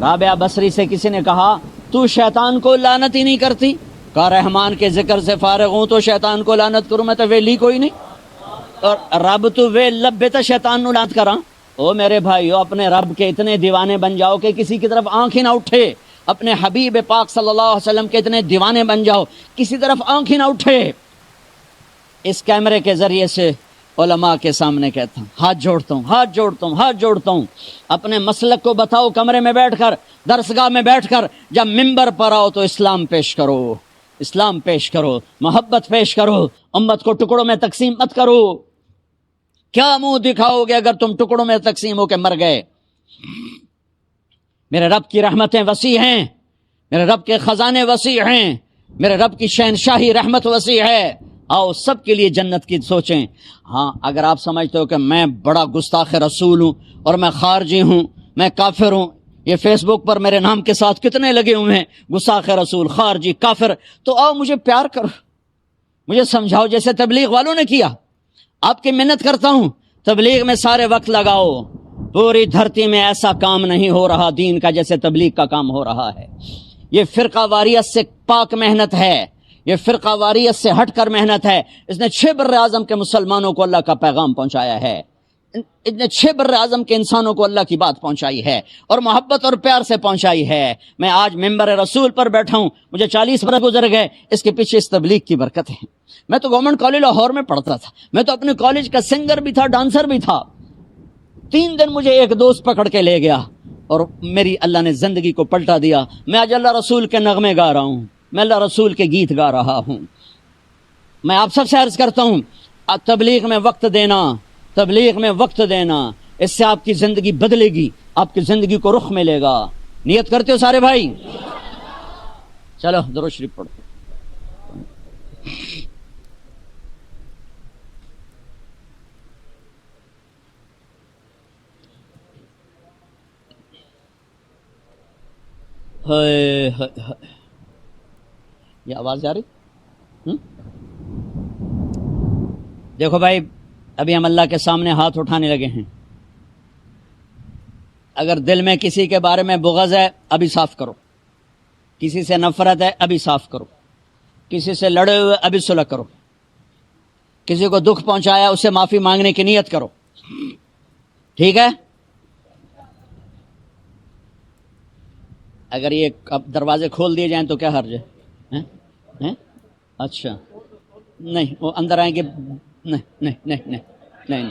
رابعہ بصری سے کسی نے کہا تو شیطان کو لعنت ہی نہیں کرتی؟ کہا رحمان کے ذکر سے فارغ ہوں تو شیطان کو لعنت کروں، میں تو ویلی کوئی نہیں، اور رب تو وے لبے تو شیطان نو لعنت کراں۔ او میرے بھائیو، اپنے رب کے اتنے دیوانے بن جاؤ کہ کسی کی طرف آنکھ ہی نہ اٹھے، اپنے حبیب پاک صلی اللہ علیہ وسلم کے اتنے دیوانے بن جاؤ کسی طرف آنکھ ہی نہ اٹھے۔ اس کیمرے کے ذریعے سے علماء کے سامنے کہتا ہوں، ہاتھ جوڑتا ہوں، اپنے مسلک کو بتاؤ، کمرے میں بیٹھ کر، درسگاہ میں بیٹھ کر، جب منبر پر آؤ تو اسلام پیش کرو، محبت پیش کرو، امت کو ٹکڑوں میں تقسیم مت کرو۔ کیا منہ دکھاؤ گے اگر تم ٹکڑوں میں تقسیم ہو کے مر گئے؟ میرے رب کی رحمتیں وسیع ہیں، میرے رب کے خزانے وسیع ہیں، میرے رب کی شہنشاہی رحمت وسیع ہے، آؤ سب کے لیے جنت کی سوچیں۔ ہاں اگر آپ سمجھتے ہو کہ میں بڑا گستاخ رسول ہوں اور میں خارجی ہوں، میں کافر ہوں، یہ فیس بک پر میرے نام کے ساتھ کتنے لگے ہوئے ہیں، گستاخ رسول، خارجی، کافر، تو آؤ مجھے پیار کرو، مجھے سمجھاؤ جیسے تبلیغ والوں نے کیا۔ آپ کی منت کرتا ہوں، تبلیغ میں سارے وقت لگاؤ، پوری دھرتی میں ایسا کام نہیں ہو رہا دین کا جیسے تبلیغ کا کام ہو رہا ہے۔ یہ فرقہ واریت سے پاک محنت ہے، یہ فرقہ واریت سے ہٹ کر محنت ہے۔ اس نے 6 بر اعظم کے مسلمانوں کو اللہ کا پیغام پہنچایا ہے، اس نے 6 بر اعظم کے انسانوں کو اللہ کی بات پہنچائی ہے اور محبت اور پیار سے پہنچائی ہے۔ میں آج ممبر رسول پر بیٹھا ہوں، مجھے 40 برس گزر گئے، اس کے پیچھے اس تبلیغ کی برکت ہے۔ میں تو گورنمنٹ کالج لاہور میں پڑھتا تھا، میں تو اپنے کالج کا سنگر بھی تھا، ڈانسر بھی تھا۔ 3 دن مجھے ایک دوست پکڑ کے لے گیا اور میری اللہ نے زندگی کو پلٹا دیا۔ میں آج اللہ رسول کے نغمے گا رہا ہوں، میں اللہ رسول کے گیت گا رہا ہوں۔ میں آپ سب سے عرض کرتا ہوں، تبلیغ میں وقت دینا، اس سے آپ کی زندگی بدلے گی، آپ کی زندگی کو رخ ملے گا۔ نیت کرتے ہو سارے بھائی؟ چلو درود شریف پڑھو۔ یہ آواز آ رہی؟ دیکھو بھائی، ابھی ہم اللہ کے سامنے ہاتھ اٹھانے لگے ہیں۔ اگر دل میں کسی کے بارے میں بغض ہے ابھی صاف کرو، کسی سے نفرت ہے ابھی صاف کرو، کسی سے لڑے ہوئے ابھی صلح کرو، کسی کو دکھ پہنچایا اسے معافی مانگنے کی نیت کرو، ٹھیک ہے؟ اگر یہ اب دروازے کھول دیے جائیں تو کیا حرج ہے؟ اچھا نہیں، وہ اندر آئیں گے، نہیں۔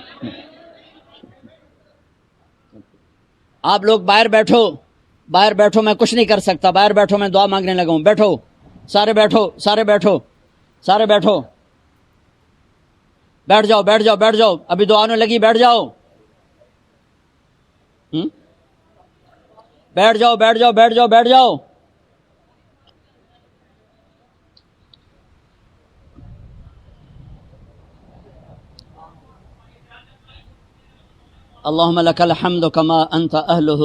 آپ لوگ باہر بیٹھو، میں کچھ نہیں کر سکتا، باہر بیٹھو، میں دعا مانگنے لگا ہوں، بیٹھو، سارے بیٹھو، بیٹھ جاؤ، ابھی دعا ہونے لگی، بیٹھ جاؤ، بیٹھ جاؤ۔ اللهم لك الحمد كما أنت أهله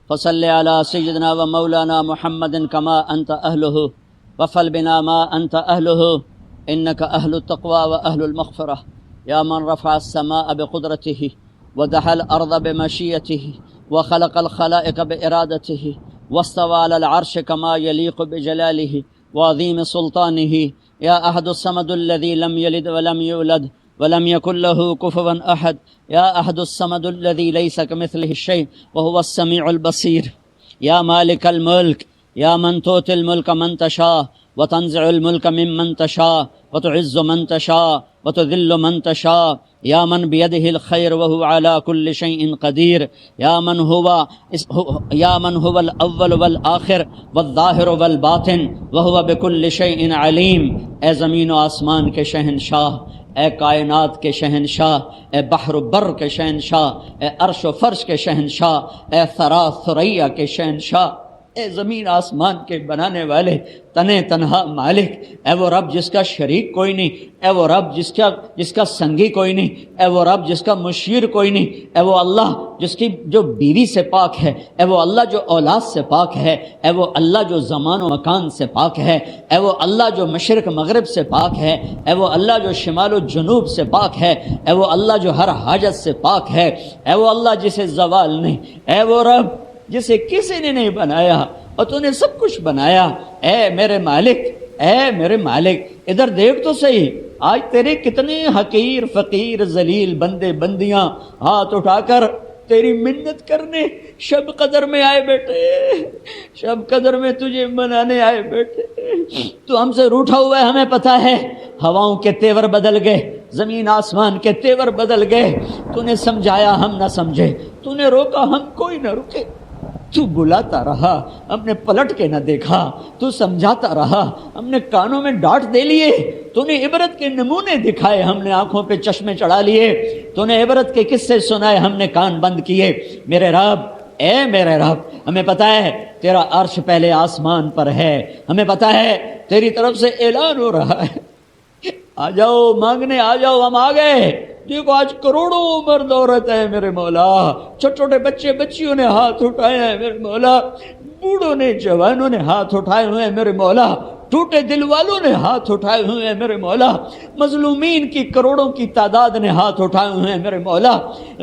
فصل على سيدنا ومولانا محمد كما أنت أهله وفل بنا ما أنت أهله إنك أهل التقوى وأهل المغفرة يا من رفع السماء بقدرته ودحى الأرض بمشيته وخلق الخلائق بإرادته واستوى على العرش كما يليق بجلاله وعظيم سلطانه يا أحد الصمد الذي لم يلد ولم يولد ولم يكن له كفوا أحد يا أحد الصمد الذي ليس كمثله شيء وهو السميع البصير يا مالك الملك يا من تؤتي الملك من تشاء وتنزع الملك ممن تشاء وتعز من تشاء وتذل من تشاء يا من بيده الخير وهو على كل شيء قدير يا من هو الأول والآخر والظاهر والباطن وهو بكل شيء عليم اے زمین و آسمان کے شہنشاہ، اے کائنات کے شہنشاہ، اے بحر و بر کے شہنشاہ، اے عرش و فرش کے شہنشاہ، اے ثرا ثریا کے شہنشاہ، اے زمین آسمان کے بنانے والے تنے تنہا مالک، اے وہ رب جس کا شریک کوئی نہیں، اے وہ رب جس کا سنگی کوئی نہیں، اے وہ رب جس کا مشیر کوئی نہیں، اے وہ اللہ جس کی جو بیوی سے پاک ہے، اے وہ اللہ جو اولاد سے پاک ہے، اے وہ اللہ جو زمان و مکان سے پاک ہے، اے وہ اللہ جو مشرق مغرب سے پاک ہے، اے وہ اللہ جو شمال و جنوب سے پاک ہے، اے وہ اللہ جو ہر حاجت سے پاک ہے، اے وہ اللہ جسے زوال نہیں، اے وہ رب جسے کسی نے نہیں بنایا اور تو نے سب کچھ بنایا۔ اے میرے مالک، اے میرے مالک، ادھر دیکھ تو صحیح، آج تیرے کتنے حقیر فقیر ذلیل بندے بندیاں ہاتھ اٹھا کر تیری منت کرنے شب قدر میں آئے بیٹھے، شب قدر میں تجھے منانے آئے بیٹھے۔ تو ہم سے روٹھا ہوا ہے، ہمیں پتہ ہے، ہواؤں کے تیور بدل گئے، زمین آسمان کے تیور بدل گئے، تو نے سمجھایا ہم نہ سمجھے، تو نے روکا ہم کوئی نہ رکے، تو بلاتا رہا ہم نے پلٹ کے نہ دیکھا، تو سمجھاتا رہا ہم نے کانوں میں ڈانٹ دے لیے، تو نے عبرت کے نمونے دکھائے ہم نے آنکھوں پہ چشمے چڑھا لیے، تو نے عبرت کے قصے سنائے ہم نے کان بند کیے۔ میرے رب، اے میرے رب، ہمیں پتہ ہے تیرا عرش پہلے آسمان پر ہے، ہمیں پتہ ہے تیری طرف سے اعلان ہو رہا ہے، آ جاؤ مانگنے، آ جاؤ، ہم آ گئے۔ دیکھو آج کروڑوں مرد عورت ہے میرے مولا، چھوٹے چھوٹے بچے بچیوں نے ہاتھ اٹھائے ہیں میرے مولا، بوڑھوں نے جوانوں نے ہاتھ اٹھائے ہوئے ہیں میرے مولا، ٹوٹے دل والوں نے ہاتھ اٹھائے ہوئے ہیں میرے مولا، مظلومین کی کروڑوں کی تعداد نے ہاتھ اٹھائے ہوئے ہیں میرے مولا،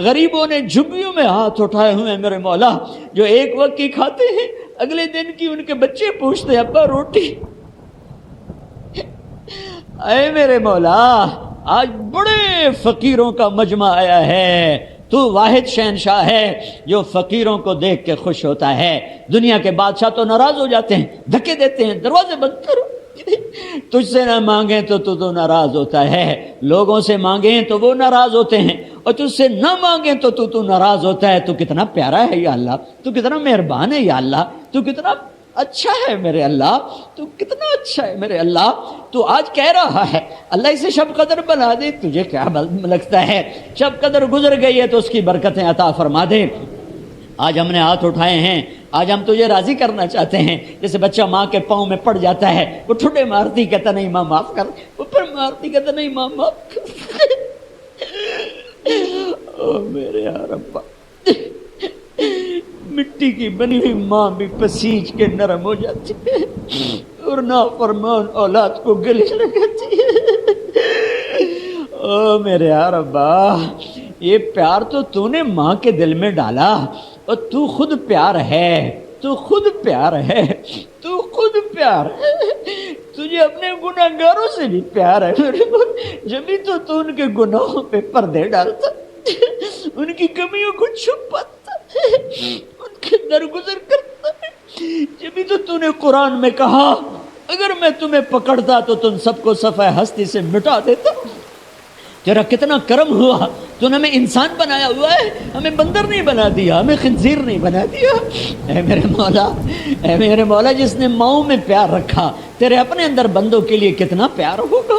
غریبوں نے جھگیوں میں ہاتھ اٹھائے ہوئے ہیں میرے مولا، جو ایک وقت کی کھاتے ہیں اگلے دن کی ان کے بچے پوچھتے ہیں ابا روٹی۔ اے میرے مولا، آج بڑے فقیروں کا مجمع آیا ہے، تو واحد شہنشاہ ہے جو فقیروں کو دیکھ کے خوش ہوتا ہے۔ دنیا کے بادشاہ تو ناراض ہو جاتے ہیں، دھکے دیتے ہیں، دروازے بند کرو، تجھ سے نہ مانگیں تو ناراض ہوتا ہے، لوگوں سے مانگیں تو وہ ناراض ہوتے ہیں، اور تجھ سے نہ مانگیں تو ناراض ہوتا ہے۔ تو کتنا پیارا ہے یا اللہ، تو کتنا مہربان ہے یا اللہ، تو کتنا اچھا ہے میرے اللہ، تو کتنا اچھا ہے میرے اللہ۔ تو آج کہہ رہا ہے اللہ اسے شب قدر بنا دے، تجھے کیا لگتا ہے شب قدر گزر گئی ہے تو اس کی برکتیں عطا فرما دے۔ آج ہم نے ہاتھ اٹھائے ہیں، آج ہم تجھے راضی کرنا چاہتے ہیں، جیسے بچہ ماں کے پاؤں میں پڑ جاتا ہے، وہ ٹھڈے مارتی کہتا نہیں ماں معاف کر، وہ پھر مارتی کہتا نہیں ماں معاف کر۔ او میرے ربا، مٹی کی بنی ہوئی ماں بھی پسیج کے نرم ہو جاتی ہے اور نافرمان اولاد کو گلے لگاتی ہے۔ او میرے ربا، یہ پیار تو نے ماں کے دل میں ڈالا، اور تو خود پیار ہے، تو خود پیار ہے، تو خود پیار ہے، تجھے اپنے گناہ گاروں سے بھی پیار ہے میرے بھائی، جبھی تو ان کے گناہوں پہ پردے ڈالتا، ان کی کمیوں کو چھپاتا ہے، ان کے درگزر کرتا ہے، جبھی تو نے قرآن میں کہا اگر میں تمہیں پکڑتا تو تم سب کو صفحہ ہستی سے مٹا دیتا۔ تیرا کتنا کرم ہوا، تو نے ہمیں انسان بنایا ہوا ہے، ہمیں بندر نہیں بنا دیا، ہمیں خنزیر نہیں بنا دیا۔ اے میرے مولا، اے میرے مولا، جس نے ماؤں میں پیار رکھا، تیرے اپنے اندر بندوں کے لیے کتنا پیار ہوگا۔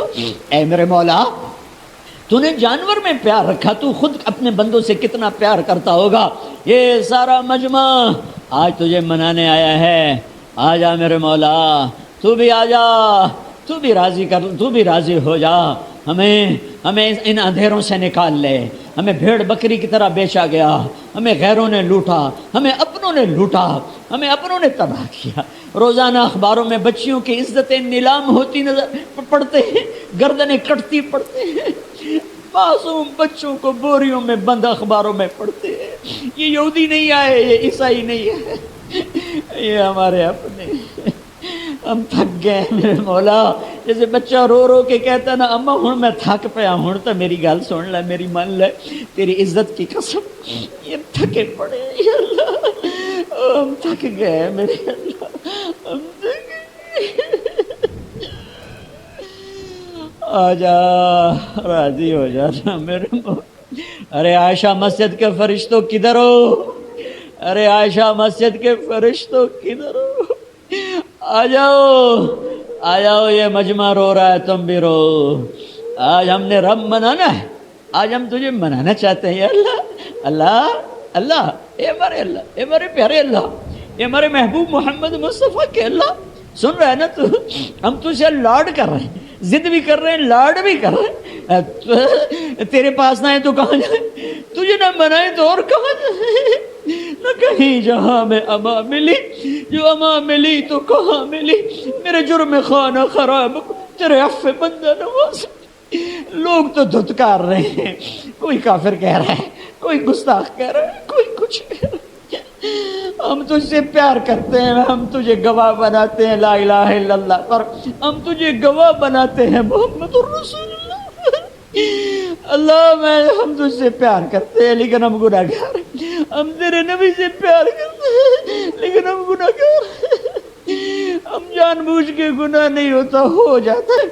اے میرے مولا، تو نے جانور میں پیار رکھا، تو خود اپنے بندوں سے کتنا پیار کرتا ہوگا۔ یہ سارا مجمع آج تجھے منانے آیا ہے، آ جا میرے مولا، تو بھی آ جا، تو بھی راضی کر، تو بھی راضی ہو جا، ہمیں ان اندھیروں سے نکال لے۔ ہمیں بھیڑ بکری کی طرح بیچا گیا، ہمیں غیروں نے لوٹا، ہمیں اپنوں نے لوٹا، ہمیں اپنوں نے تباہ کیا. روزانہ اخباروں میں بچیوں کی عزتیں نیلام ہوتی نظر پڑتے ہیں، گردنیں کٹتی پڑتے ہیں، معصوم بچوں کو بوریوں میں بند اخباروں میں پڑھتے ہیں. یہ یہودی نہیں آئے، یہ عیسائی نہیں ہے، یہ ہمارے اپنے. ہم تھک گئے میرے مولا. جیسے بچہ رو رو کے کہتا نا اما ہوں میں تھک پیا، ہوں تو میری گل سن لے، میری من لے، تیری عزت کی قسم یہ تھکے پڑے یا اللہ، ہم تھک گئے میرے اللہ، ہم تھک گئے. آ جا راضی ہو جانا میرے مولا. ارے عائشہ مسجد کے فرشتوں کدھر ہو؟ ارے عائشہ مسجد کے فرشتوں کدھر ہو؟ آ جاؤ آ جاؤ، یہ مجمع رو رہا ہے، تم بھی رو. آج ہم نے رب منانا ہے، آج ہم تجھے منانا چاہتے ہیں. اللہ اللہ اللہ، اے ہمارے اللہ، اے ہمارے پیارے اللہ، اے ہمارے محبوب محمد مصطفیٰ کے اللہ. سن رہے ہیں نا تو؟ ہم تجھے لاڈ کر رہے ہیں، ضد بھی کر رہے ہیں، لاڈ بھی کر رہے ہیں. تیرے پاس نہ آئے تو کہاں جائیں، تجھے نہ منائے تو اور کہاں جائیں. نہ کہیں جہاں میں اما ملی، جو اما ملی تو کہاں ملی. میرے جرم خانہ خراب تیرے عفو بندہ نواز. لوگ تو دھتکار رہے ہیں، کوئی کافر کہہ رہا ہے، کوئی گستاخ کہہ رہا ہے، کوئی کچھ کہہ رہا ہے. ہم تجھ سے پیار کرتے ہیں، ہم تجھے گواہ بناتے ہیں لا الہ الا اللہ پر، ہم تجھے گواہ بناتے ہیں محمد الرسول اللہ. اللہ ہم تجھ سے پیار کرتے ہیں لیکن ہم گناہ گار ہیں. ہم تیرے نبی سے پیار کرتے ہیں لیکن ہم گناہ گار ہیں. ہم جان بوجھ کے گناہ نہیں ہوتا، ہو جاتا ہے،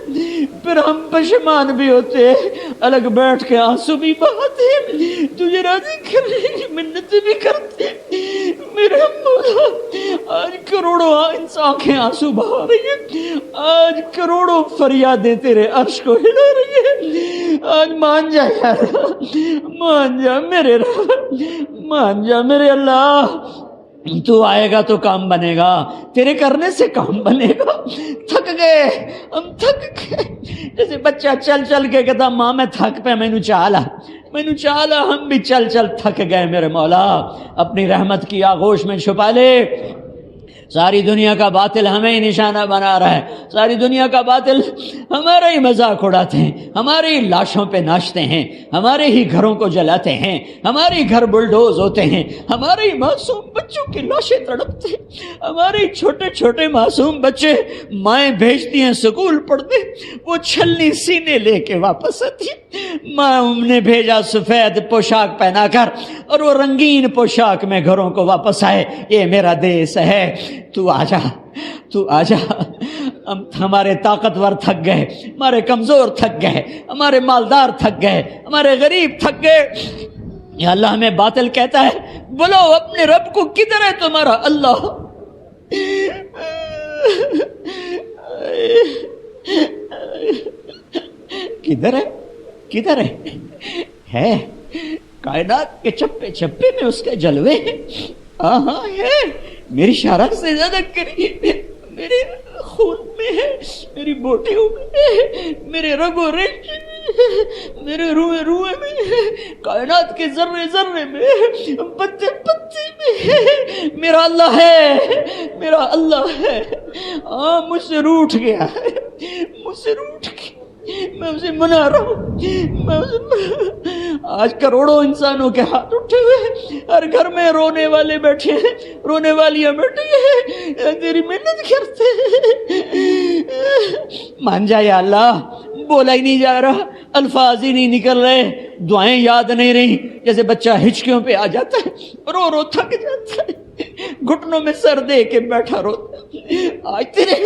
پھر ہم پشیمان بھی ہوتے ہیں، الگ بیٹھ کے آنسو بھی بہاتے ہیں، تجھے راضی کرنے کی منتیں بھی کرتے ہیں. میرے مولا آج کروڑوں آنکھیں آنسو بہا رہی ہیں، آج کروڑوں فریادیں تیرے عرش کو ہلا رہی ہیں. آج مان جا یار، مان جا میرے رب، مان جا میرے اللہ. تو آئے گا تو کام بنے گا، تیرے کرنے سے کام بنے گا. تھک گئے ہم، تھک گئے. جیسے بچہ چل چل کے کہتا ماں میں تھک پہ مینو چالا، ہم بھی چل چل تھک گئے میرے مولا. اپنی رحمت کی آغوش میں چھپا لے. ساری دنیا کا باطل ہمیں ہی نشانہ بنا رہا ہے، ساری دنیا کا باطل ہمارا ہی مذاق اڑاتے ہیں، ہماری ہی لاشوں پہ ناچتے ہیں، ہمارے ہی گھروں کو جلاتے ہیں، ہمارے ہی گھر بلڈوز ہوتے ہیں، ہمارے ہی معصوم بچوں کی لاشیں تڑپتے ہیں، ہمارے ہی چھوٹے چھوٹے معصوم بچے مائیں بھیجتی ہیں سکول پڑھتے، وہ چھلنی سینے لے کے واپس آتی ہے. ماں نے بھیجا سفید پوشاک پہنا کر اور وہ رنگین پوشاک میں گھروں کو واپس آئے. یہ میرا دیس ہے، تو آجا، تو آجا. ہمارے طاقتور تھک گئے، ہمارے کمزور تھک گئے، ہمارے مالدار تھک گئے، ہمارے غریب تھک گئے. یا اللہ ہمیں باطل کہتا ہے، بولو اپنے رب کو، کدھر ہے تمہارا اللہ؟ کدھر ہے، کدھر ہے کائنات کے چپے چپے میں اس کے جلوے ہیں. ہاں ہے، میری شرح سے زیادہ قریب ہے، میرے خون میں ہے، میری بوٹیوں میں ہے، میرے رگ و رگ میں، میرے روئے روئے میں ہے، کائنات کے ذرے ذرے میں ہے، پتے پتے میں ہے. میرا اللہ ہے، میرا اللہ ہے. ہاں مجھ سے روٹھ گیا ہے، مجھ سے روٹھ گیا، میں اسے منا رہا ہوں. آج کروڑوں انسانوں کے ہاتھ اٹھے ہوئے ہیں، ہر گھر میں رونے والے بیٹھے ہیں، رونے والیاں بیٹھی ہیں، تیری محنت کرتے ہیں. مان جا یا اللہ. بولا ہی نہیں جا رہا، الفاظ ہی نہیں نکل رہے، دعائیں یاد نہیں رہی. جیسے بچہ ہچکیوں پہ آ جاتا ہے، رو رو تھک جاتا ہے، گھٹنوں میں سر دے کے بیٹھا روتا. آج تیرے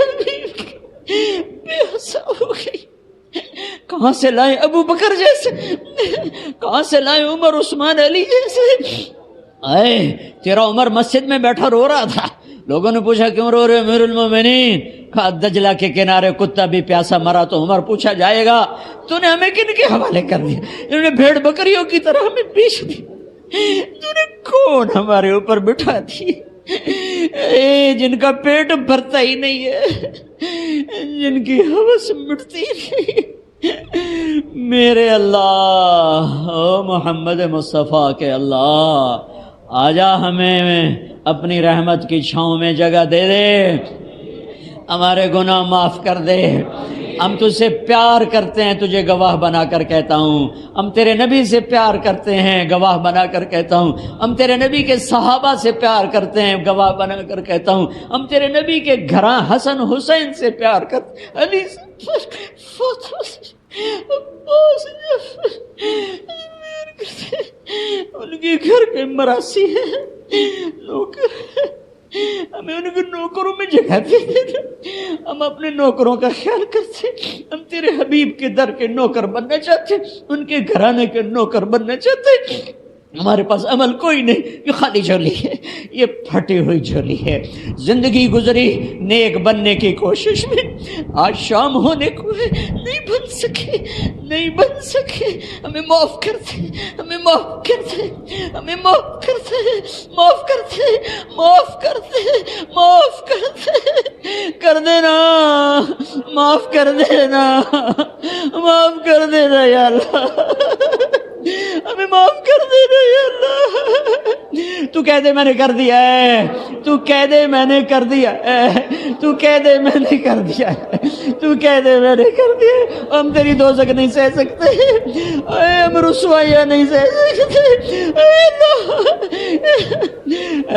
بے حسا ہو گئی. کہاں سے لائے ابو بکر جیسے، کہاں سے لائے عمر عثمان علی جیسے. آئے تیرا عمر مسجد میں بیٹھا رو رہا تھا، لوگوں نے پوچھا کیوں رو رہے امیر المومنین؟ کہا دجلہ کے کنارے کتا بھی پیاسا مرا تو عمر پوچھا جائے گا تو نے ہمیں کن کے حوالے کر دیا؟ انہوں نے بھیڑ بکریوں کی طرح ہمیں بیچ دی. تو نے کون ہمارے اوپر بٹھا دی؟ جن کا پیٹ بھرتا ہی نہیں ہے، جن کی ہوس مٹتی نہیں. میرے اللہ، او محمد مصطفیٰ کے اللہ، آجا ہمیں اپنی رحمت کی چھاؤں میں جگہ دے دے، ہمارے گناہ معاف کر دے۔ ہم تجھ سے پیار کرتے ہیں، تجھے گواہ بنا کر کہتا ہوں۔ ہم تیرے نبی سے پیار کرتے ہیں، گواہ بنا کر کہتا ہوں۔ ہم تیرے نبی کے صحابہ سے پیار کرتے ہیں، گواہ بنا کر کہتا ہوں۔ ہم تیرے نبی کے گھراں حسن حسین سے پیار کرتے ہیں، علی سے، فاطمہ سے، عباس سے، ان کے گھر کے مراسی ہیں، نوکر ہیں، ہمیں ان کے نوکروں میں جگہ دے دے۔ ہم اپنے نوکروں کا خیال کرتے، ہم تیرے حبیب کے در کے نوکر بننا چاہتے، ان کے گھرانے کے نوکر بننا چاہتے۔ ہمارے پاس عمل کوئی نہیں، یہ خالی جھولی ہے، یہ پھٹی ہوئی جھولی ہے۔ زندگی گزری نیک بننے کی کوشش میں، آج شام ہونے کو ہے، نہیں بن سکے، نہیں بن سکے۔ ہمیں معاف کر دے، ہمیں معاف کر دے، ہمیں معاف کر دے، معاف کر دے، معاف کر دے، معاف کر دے، کر دینا، معاف کر دینا، معاف کر دینا یا اللہ، ہمیں معاف کر دینا یا اللہ۔ تو کہہ دے میں نے کر دیا ہے، تو کہہ دے میں نے کر دیا ہے، تو کہہ دے میں نے کر دیا ہے، تو کہہ دے میں نے کر دیا ہے۔ ہم تیری دوزخ نہیں سہ سکتے، ہم رسوائیاں نہیں سہ سکتے، اے اللہ۔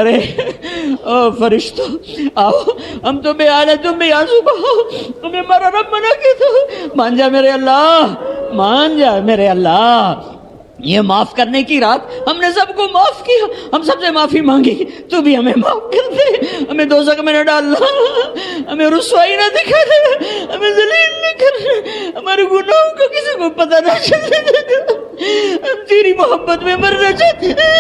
ارے او فرشتوں آؤ، ہم تو بے حال ہے، تم بھی آنسو بہاؤ، ہمیں ہمارا رب منع کیا تو مان جا میرے اللہ، مان جا میرے اللہ۔ یہ معاف کرنے کی رات، ہم نے سب کو معاف کیا، ہم سب سے معافی مانگی، تو بھی ہمیں معاف کر دے، ہمیں دوزخ میں نہ ڈالنا، ہمیں رسوائی نہ دکھا دے، ہمیں ذلیل نہ کر، ہمارے گناہوں کو کسی کو پتہ نہ چلے، ہم تیری محبت میں مرنا چاہتے ہیں،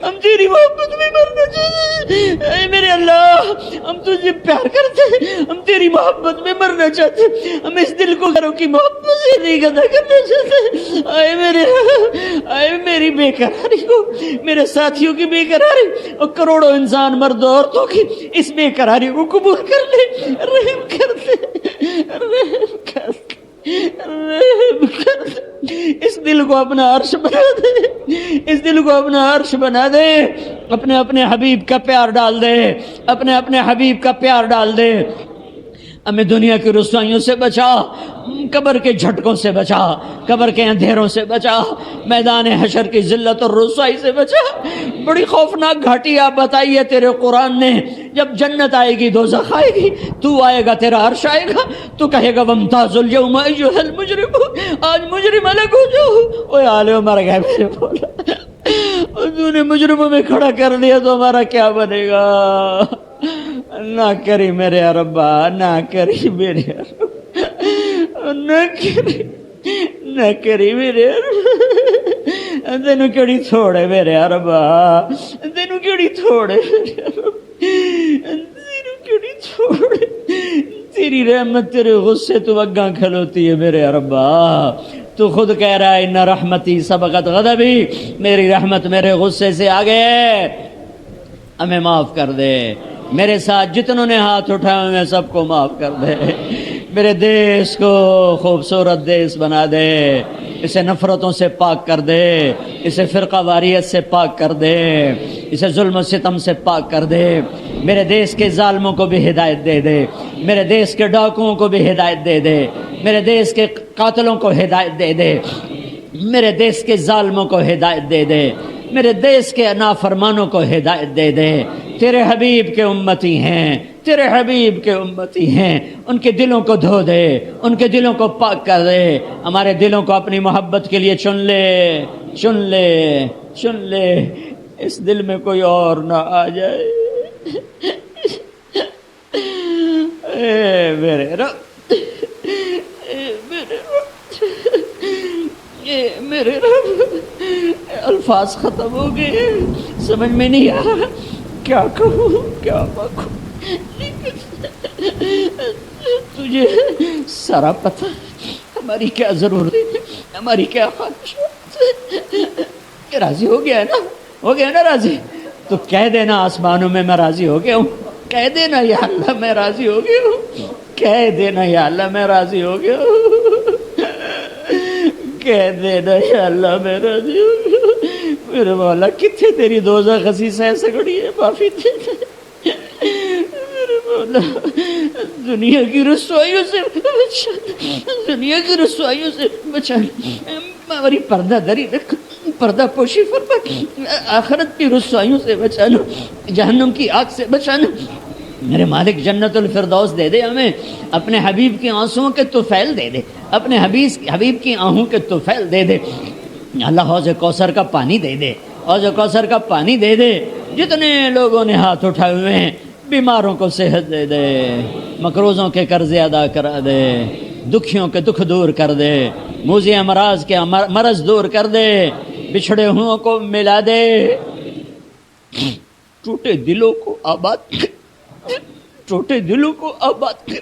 ہم تیری محبت میں مرنا چاہتے ہیں، اے میرے اللہ، ہم تجھے پیار کرتے ہیں، ہم تیری محبت میں مرنا چاہتے ہیں، ہم اس دل کو گھروں کی محبت سے نہیں گدا کرنا چاہتے۔ آئے میری بے قراری کو، میرے ساتھیوں کی بے قراری اور کروڑوں انسان مرد و عورتوں کی اس بے قراری کو قبول کر لے، رحم کر دے، رحم کر دے، رحم کر دے۔ اس دل کو اپنا عرش بنا دے، اس دل کو اپنا عرش بنا دے، اپنے اپنے حبیب کا پیار ڈال دے، اپنے اپنے حبیب کا پیار ڈال دے۔ ہمیں دنیا کی رسوائیوں سے بچا، قبر کے جھٹکوں سے بچا، قبر کے اندھیروں سے بچا، میدان حشر کی ذلت اور رسوائی سے بچا۔ بڑی خوفناک گھاٹی آپ بتائی ہے تیرے قرآن نے، جب جنت آئے گی دوزخ آئے گی، تو آئے گا، تیرا عرش آئے گا، تو کہے گا وامتازوا اليوم ایھا المجرمون، آج مجرم الگ ہو جاؤ۔ اوے عالم مر گئے میرے بولا، اور تو نے مجرموں میں کھڑا کر دیا تو ہمارا کیا بنے گا؟ نہ کری میرے ربا، نہ کری میرے ربا، نہ کری، نہ کری میرے ربا، تینوں کیڑی تھوڑے میرے ربا، تینوں کیڑی تھوڑے میرے ربا، تینوں کیڑی تھوڑے، تیری رحمت تیرے غصے تو اگاں کھلوتی ہے میرے ربا۔ تو خود کہہ رہا ہے ان رحمتی سبقت غضبی، میری رحمت میرے غصے سے آگے ہے۔ ہمیں معاف کر دے، میرے ساتھ جتنوں نے ہاتھ اٹھائے میں سب کو معاف کر دے۔ میرے دیس کو خوبصورت دیس بنا دے، اسے نفرتوں سے پاک کر دے، اسے فرقہ واریت سے پاک کر دے، اسے ظلم و ستم سے پاک کر دے۔ میرے دیس کے ظالموں کو بھی ہدایت دے دے، میرے دیس کے ڈاکوؤں کو بھی ہدایت دے دے، میرے دیس کے قاتلوں کو ہدایت دے دے، میرے دیس کے ظالموں کو ہدایت دے دے، میرے دیس کے نافرمانوں کو ہدایت دے دے۔ تیرے حبیب کے امتی ہیں، تیرے حبیب کے امتی ہیں، ان کے دلوں کو دھو دے، ان کے دلوں کو پاک کر دے، ہمارے دلوں کو اپنی محبت کے لیے چن لے، چن لے، چن لے، اس دل میں کوئی اور نہ آ جائے۔ اے میرے رب، اے میرے رب، اے میرے رب، الفاظ ختم ہو گئے، سمجھ میں نہیں آ رہا کیا کہوں کیا بکوں، تجھے سارا پتہ ہماری کیا ضرورت ہے، ہماری کیا خواہشات ہے۔ راضی ہو گیا ہے نا، ہو گیا نا راضی؟ تو کہہ دینا آسمانوں میں میں راضی ہو گیا ہوں، کہہ دینا یا اللہ میں راضی ہو گیا ہوں، کہہ دینا یا اللہ میں راضی ہو گیا ہوں، کہہ دینا یا اللہ میں راضی ہو گیا ہوں۔ میرے مولا کتنے تیری دوزخ خسیسہ ہے سگڑی ہے معافی دے دے میرے مولا، دنیا کی رسوائیوں سے بچا، دنیا کی رسوائیوں سے بچا، ہماری پردہ دری رکھ، پردہ پوشی فرما، آخرت کی رسوائیوں سے بچانا، جہنم کی آگ سے بچانا۔ میرے مالک جنت الفردوس دے دے ہمیں، اپنے حبیب کی آنسوؤں کے طفیل دے دے، اپنے حبیب کی آہوں کے طفیل دے دے۔ اللہ حوض کوثر کا پانی دے دے، حوض کوثر کا پانی دے دے۔ جتنے لوگوں نے ہاتھ اٹھائے ہوئے ہیں، بیماروں کو صحت دے دے، مقروضوں کے قرضے ادا کرا دے، دکھیوں کے دکھ دور کر دے، موذی امراض کے مرض دور کر دے، بچھڑے ہوئوں کو ملا دے، ٹوٹے دلوں کو آباد کر، ٹوٹے دلوں کو آباد کر،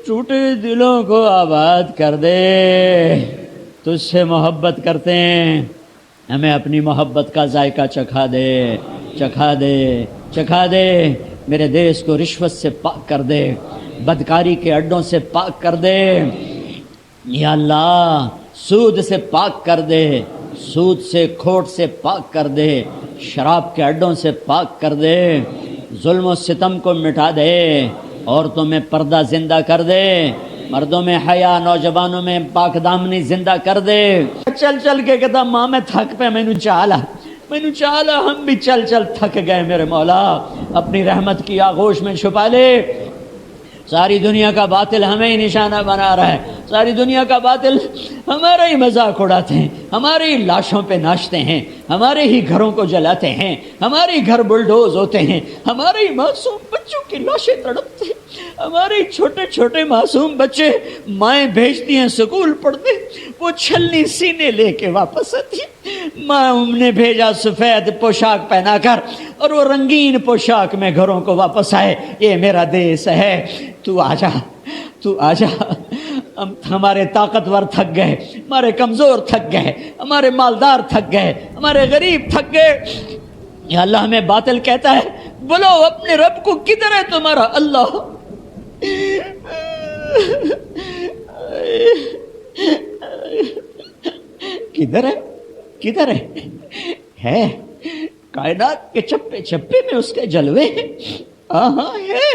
ٹوٹے دلوں کو آباد کر دے۔ تجھ سے محبت کرتے ہیں، ہمیں اپنی محبت کا ذائقہ چکھا دے، چکھا دے، چکھا دے۔ میرے دیس کو رشوت سے پاک کر دے، بدکاری کے اڈوں سے پاک کر دے یا اللہ، سود سے پاک کر دے، سود سے کھوٹ سے پاک کر دے، شراب کے اڈوں سے پاک کر دے، ظلم و ستم کو مٹا دے، عورتوں میں پردہ زندہ کر دے، مردوں میں حیا، نوجوانوں میں پاک دامنی زندہ کر دے۔ چل چل کے کہتا ماں میں تھک پہ مینو چالا، ہم بھی چل چل تھک گئے میرے مولا، اپنی رحمت کی آغوش میں چھپا لے۔ ساری دنیا کا باطل ہمیں ہی نشانہ بنا رہا ہے، ساری دنیا کا باطل ہمارا ہی مذاق اڑاتے ہیں، ہمارے ہی لاشوں پہ ناچتے ہیں، ہمارے ہی گھروں کو جلاتے ہیں، ہمارے ہی گھر بلڈوز ہوتے ہیں، ہمارے ہی معصوم بچوں کی لاشیں تڑپتے ہیں، ہمارے ہی چھوٹے چھوٹے معصوم بچے مائیں بھیجتی ہیں سکول پڑھتے، وہ چھلنی سینے لے کے واپس آتی ہے۔ ماں نے بھیجا سفید پوشاک پہنا کر اور وہ رنگین پوشاک میں گھروں کو واپس آئے۔ یہ میرا دیس ہے، تو آجا، تو آجا۔ ہمارے طاقتور تھک گئے، ہمارے کمزور تھک گئے، ہمارے مالدار تھک گئے، ہمارے غریب تھک گئے۔ یا اللہ ہمیں باطل کہتا ہے، بولو اپنے رب کو، کدھر ہے تمہارا اللہ؟ کدھر ہے؟ کدھر ہے؟ کائنات کے چپے چپے میں اس کے جلوے ہیں۔ ہاں ہے،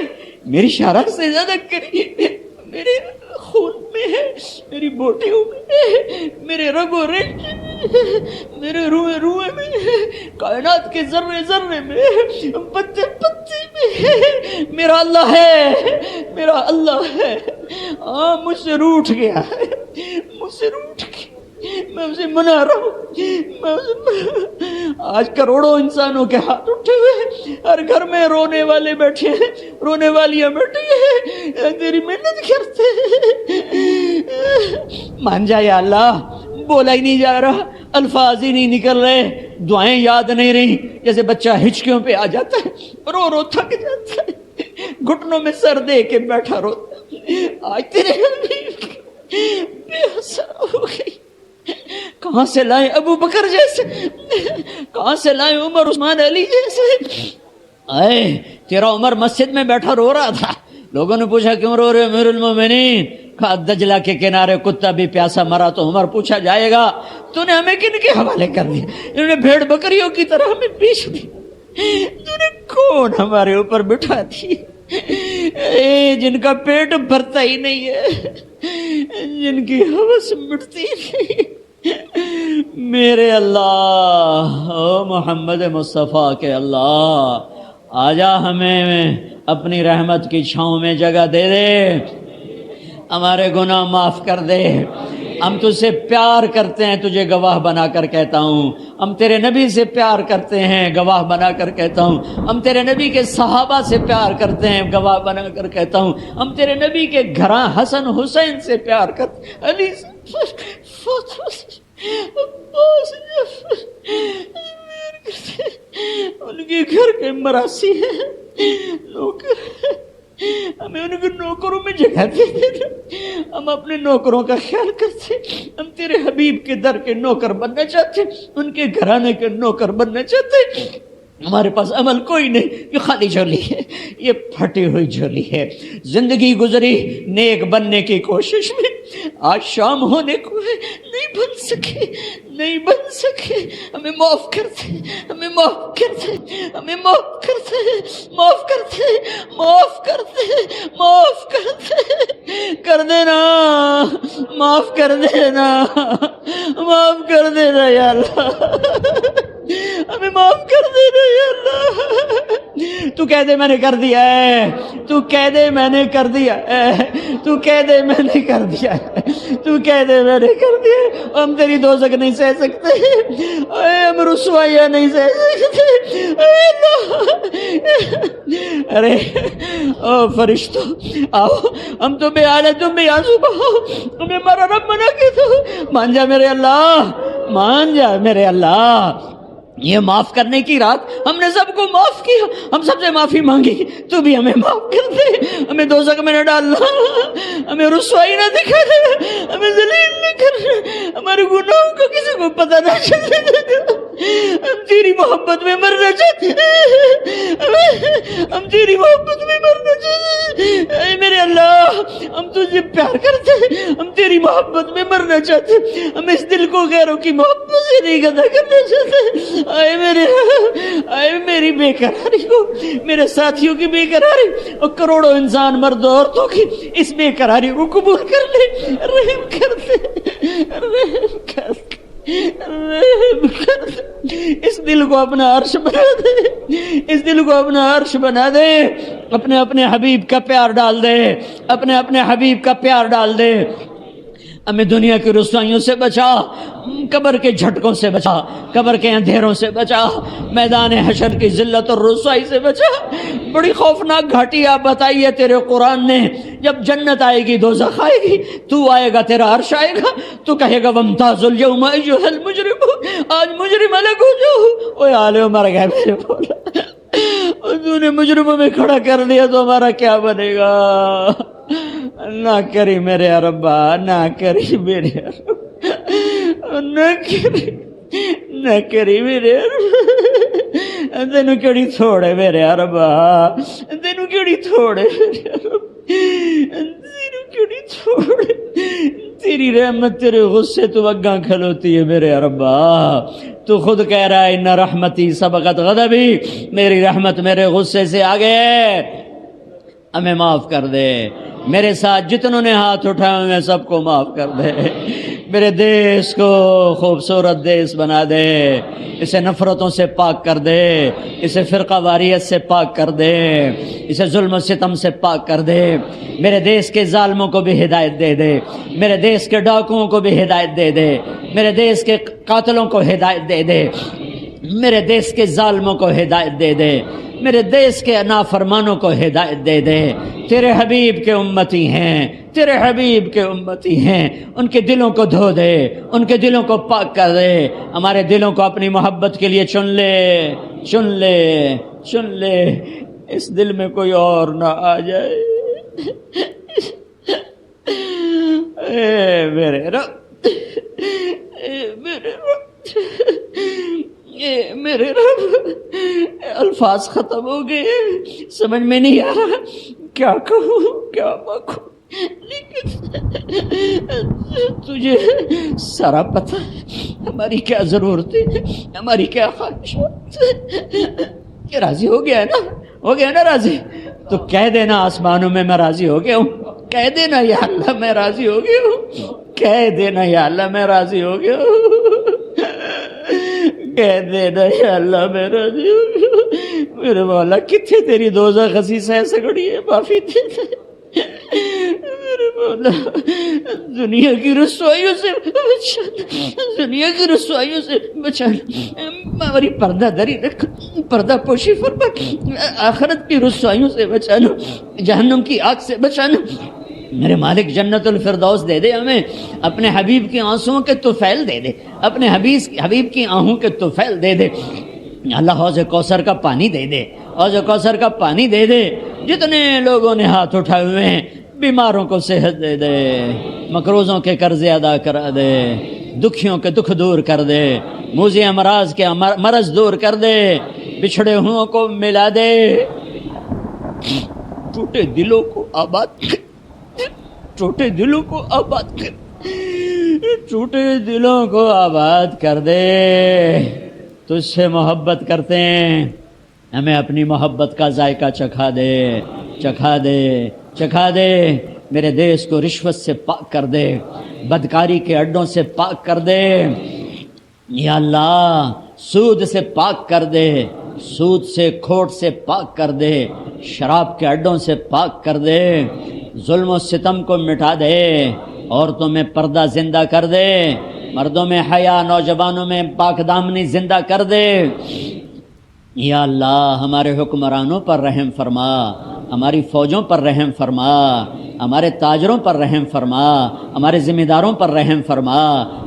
میری شرح سے زیادہ قریب ہے، میرے خون میں ہے، میری بوٹیوں میں ہے، میرے رگ و رگ میں، میرے روئے روئے میں ہے، کائنات کے ذرے ذرے میں ہے، پتے پتے میں ہے۔ میرا اللہ ہے، میرا اللہ ہے۔ ہاں مجھ سے روٹھ گیا ہے، مجھ سے روٹھ گیا، میں اسے منا رہا ہوں۔ آج کروڑوں انسانوں کے ہاتھ اٹھے ہوئے ہیں، ہر گھر میں رونے والے بیٹھے ہیں، رونے والیاں بیٹھی ہیں، تیری محنت کرتے ہیں۔ مان جا یا اللہ، بولا ہی نہیں جا رہا، الفاظ ہی نہیں نکل رہے، دعائیں یاد نہیں رہی، جیسے بچہ ہچکیوں پہ آ جاتا ہے، رو رو تھک جاتا ہے، گھٹنوں میں سر دے کے بیٹھا روتا ہے۔ آج تیرے حبیب بے حسرا ہو گئی۔ کہاں سے لائے ابو بکر جیسے، کہاں سے لائے عمر عثمان علی جیسے؟ اے تیرا عمر مسجد میں بیٹھا رو رہا تھا، لوگوں نے پوچھا کیوں رو رہے امیر المومنین؟ کہا دجلہ کے کنارے کتا بھی پیاسا مرا تو عمر پوچھا جائے گا تو نے ہمیں کن کے حوالے کر دیا؟ انہوں نے بھیڑ بکریوں کی طرح ہمیں بیچ دی، تو نے کون ہمارے اوپر بٹھا دی؟ اے جن کا پیٹ بھرتا ہی نہیں ہے، جن کی ہوس مٹتی نہیں، میرے اللہ، او محمد مصطفیٰ کے اللہ، آجا ہمیں اپنی رحمت کی چھاؤں میں جگہ دے دے، ہمارے گناہ معاف کر دے۔ ہم تجھ سے پیار کرتے ہیں، تجھے گواہ بنا کر کہتا ہوں، ہم تیرے نبی سے پیار کرتے ہیں، گواہ بنا کر کہتا ہوں، ہم تیرے نبی کے صحابہ سے پیار کرتے ہیں، گواہ بنا کر کہتا ہوں، ہم تیرے نبی کے گھراں حسن حسین سے پیار کرتے ہیں، علی سے، فاطمہ سے، عباس سے، ان کے گھر کے مراسی ہیں، نوکر ہیں، ہمیں ان کے نوکروں میں جگہ دے دے، ہم اپنے نوکروں کا خیال کرتے، ہم تیرے حبیب کے در کے نوکر بننا چاہتے، ان کے گھرانے کے نوکر بننا چاہتے۔ ہمارے پاس عمل کوئی نہیں، یہ خالی جھولی ہے، یہ پھٹی ہوئی جھولی ہے۔ زندگی گزری نیک بننے کی کوشش میں، آج شام ہونے کو ہے، نہیں بن سکے، نہیں بن سکے، ہمیں معاف کر دے، ہمیں معاف کر دے، ہمیں معاف کر دے، معاف کر دے، معاف کر دے، معاف کر دے، کر دینا، معاف کر دینا، معاف کر دینا یا اللہ، ہمیں معاف کر دینا یا اللہ۔ تو کہہ دے میں نے کر دیا ہے، تو کہہ دے میں نے کر دیا ہے، تو کہہ دے میں نے کر دیا ہے، تو کہہ دے میں نے کر دیا ہے۔ ہم تیری دوزخ نہیں سہ سکتے، اے ہم رسوائیاں نہیں سہ سکتے، اے اللہ۔ ارے او فرشتوں آؤ، ہم تو بے حال ہے، تم بے آزو ہو، تمہیں ہمارا رب منع کی تو مان جا میرے اللہ، مان جا میرے اللہ۔ یہ معاف کرنے کی رات ہم نے سب کو معاف کیا، ہم سب سے معافی مانگی، تو بھی ہمیں معاف کر دے، ہمیں دوزخ میں نہ ڈالنا، ہمیں رسوائی نہ دکھا دے، ہمیں ذلیل نہ کر، ہمارے گناہوں کو کسی کو پتہ نہ چلے، ہم تیری محبت میں مرنا چاہتے ہیں، ہم تیری محبت میں مرنا چاہتے ہیں، اے میرے اللہ ہم تجھے پیار کرتے ہیں، ہم تیری محبت میں مرنا چاہتے ہیں، ہم اس دل کو غیروں کی محبت سے نہیں گدا کرنا چاہتے۔ آئے میری بے قراری کو، میرے ساتھیوں کی بے قراری اور کروڑوں انسان مرد و عورتوں کی اس بے قراری کو قبول کر لے، رحم کر دے، رحم کر دے، رحم کر دے، اس دل کو اپنا عرش بنا دے، اس دل کو اپنا عرش بنا دے، اپنے اپنے حبیب کا پیار ڈال دے، اپنے اپنے حبیب کا پیار ڈال دے۔ ہمیں دنیا کی رسوائیوں سے بچا، قبر کے جھٹکوں سے بچا، قبر کے اندھیروں سے بچا، میدان حشر کی ذلت اور رسوائی سے بچا۔ بڑی خوفناک گھاٹی آپ بتائی ہے تیرے قرآن نے، جب جنت آئے گی دوزخ آئے گی، تو آئے گا، تیرا عرش آئے گا، تو کہے گا وامتازوا اليوم ایھا المجرمون، آج مجرم الگ ہو جاؤ۔ اوے آلے مر گئے میرے مولا، اور تو نے مجرموں میں کھڑا کر دیا تو ہمارا کیا بنے گا؟ نہ کری میرے ربا، نہ کری میرے ربا، نہ کری، نہ کری میرے ربا، تینوں کیڑی تھوڑے میرے ربا، تینوں کیڑی تھوڑے میرے ربا، تینوں کیڑی تھوڑے، تیری رحمت تیرے غصے تو اگاں کھلوتی ہے میرے ربا۔ تو خود کہہ رہا ہے ان رحمتی سبقت غضبی، میری رحمت میرے غصے سے آگے ہے، ہمیں معاف کر دے۔ میرے ساتھ جتنوں نے ہاتھ اٹھائے ہوئے سب کو معاف کر دے، میرے دیس کو خوبصورت دیس بنا دے، اسے نفرتوں سے پاک کر دے، اسے فرقہ واریت سے پاک کر دے، اسے ظلم و ستم سے پاک کر دے، میرے دیس کے ظالموں کو بھی ہدایت دے دے، میرے دیس کے ڈاکوؤں کو بھی ہدایت دے دے، میرے دیس کے قاتلوں کو ہدایت دے دے، میرے دیس کے ظالموں کو ہدایت دے دے، میرے دیس کے نافرمانوں کو ہدایت دے دے۔ تیرے حبیب کے امتی ہیں، تیرے حبیب کے امتی ہیں، ان کے دلوں کو دھو دے، ان کے دلوں کو پاک کر دے، ہمارے دلوں کو اپنی محبت کے لیے چن لے، چن لے، چن لے، اس دل میں کوئی اور نہ آ جائے۔ اے میرے رب، اے میرے رب، اے میرے رب، الفاظ ختم ہو گئے، سمجھ میں نہیں آ رہا کیا کہوں کیا بکوں، لیکن تجھے سارا پتہ ہے ہماری کیا ضرورت ہے، ہماری کیا خواہشات ہے۔ راضی ہو گیا ہے نا، ہو گیا نا راضی؟ تو کہہ دینا آسمانوں میں میں راضی ہو گیا ہوں، کہہ دینا یا اللہ میں راضی ہو گیا ہوں، کہہ دینا یا اللہ میں راضی ہو گیا ہوں، کہہ دینا یا اللہ میں راضی ہو گیا ہوں۔ میرے مولا کتنے تیری دوزخ خسیس ہے سگڑی ہے، معافی دے دے میرے مولا، دنیا کی رسوائیوں سے بچانا، دنیا کی رسوائیوں سے بچانا، ہماری پردہ دری رکھ، پردہ پوشی فرما، آخرت کی رسوائیوں سے بچانا، جہنم کی آگ سے بچانا۔ میرے مالک جنت الفردوس دے دے ہمیں، اپنے حبیب کے آنسوؤں کے طفیل دے دے، اپنے حبیب کی آہوں کے طفیل دے دے، اللہ حوض کوثر کا پانی دے دے، حوض کوثر کا پانی دے دے۔ جتنے لوگوں نے ہاتھ اٹھائے ہوئے ہیں بیماروں کو صحت دے دے، مقروضوں کے قرضے ادا کرا دے، دکھیوں کے دکھ دور کر دے، موذی امراض کے مرض دور کر دے، بچھڑے ہوئوں کو ملا دے، ٹوٹے دلوں کو آباد کر، ٹوٹے دلوں کو آباد کر، ٹوٹے دلوں کو آباد کر دے، تجھ سے محبت کرتے ہیں، ہمیں اپنی محبت کا ذائقہ چکھا دے، چکھا دے، چکھا دے، میرے دیش کو رشوت سے پاک کر دے، بدکاری کے اڈوں سے پاک کر دے، یا اللہ سود سے پاک کر دے، سود سے کھوٹ سے پاک کر دے، شراب کے اڈوں سے پاک کر دے، ظلم و ستم کو مٹا دے، عورتوں میں پردہ زندہ کر دے، مردوں میں حیا، نوجوانوں میں پاک دامنی زندہ کر دے، یا اللہ ہمارے حکمرانوں پر رحم فرما، ہماری فوجوں پر رحم فرما، ہمارے تاجروں پر رحم فرما، ہمارے ذمہ داروں پر رحم فرما،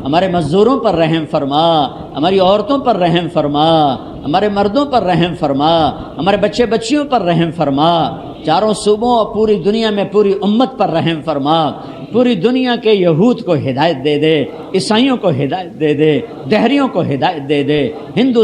ہمارے مزدوروں پر رحم فرما، ہماری عورتوں پر رحم فرما، ہمارے مردوں پر رحم فرما، ہمارے بچے بچیوں پر رحم فرما، چاروں صوبوں اور پوری دنیا میں پوری امت پر رحم فرما، پوری دنیا کے یہود کو ہدایت دے دے، عیسائیوں کو ہدایت دے دے، دہریوں کو ہدایت دے دے، ہندو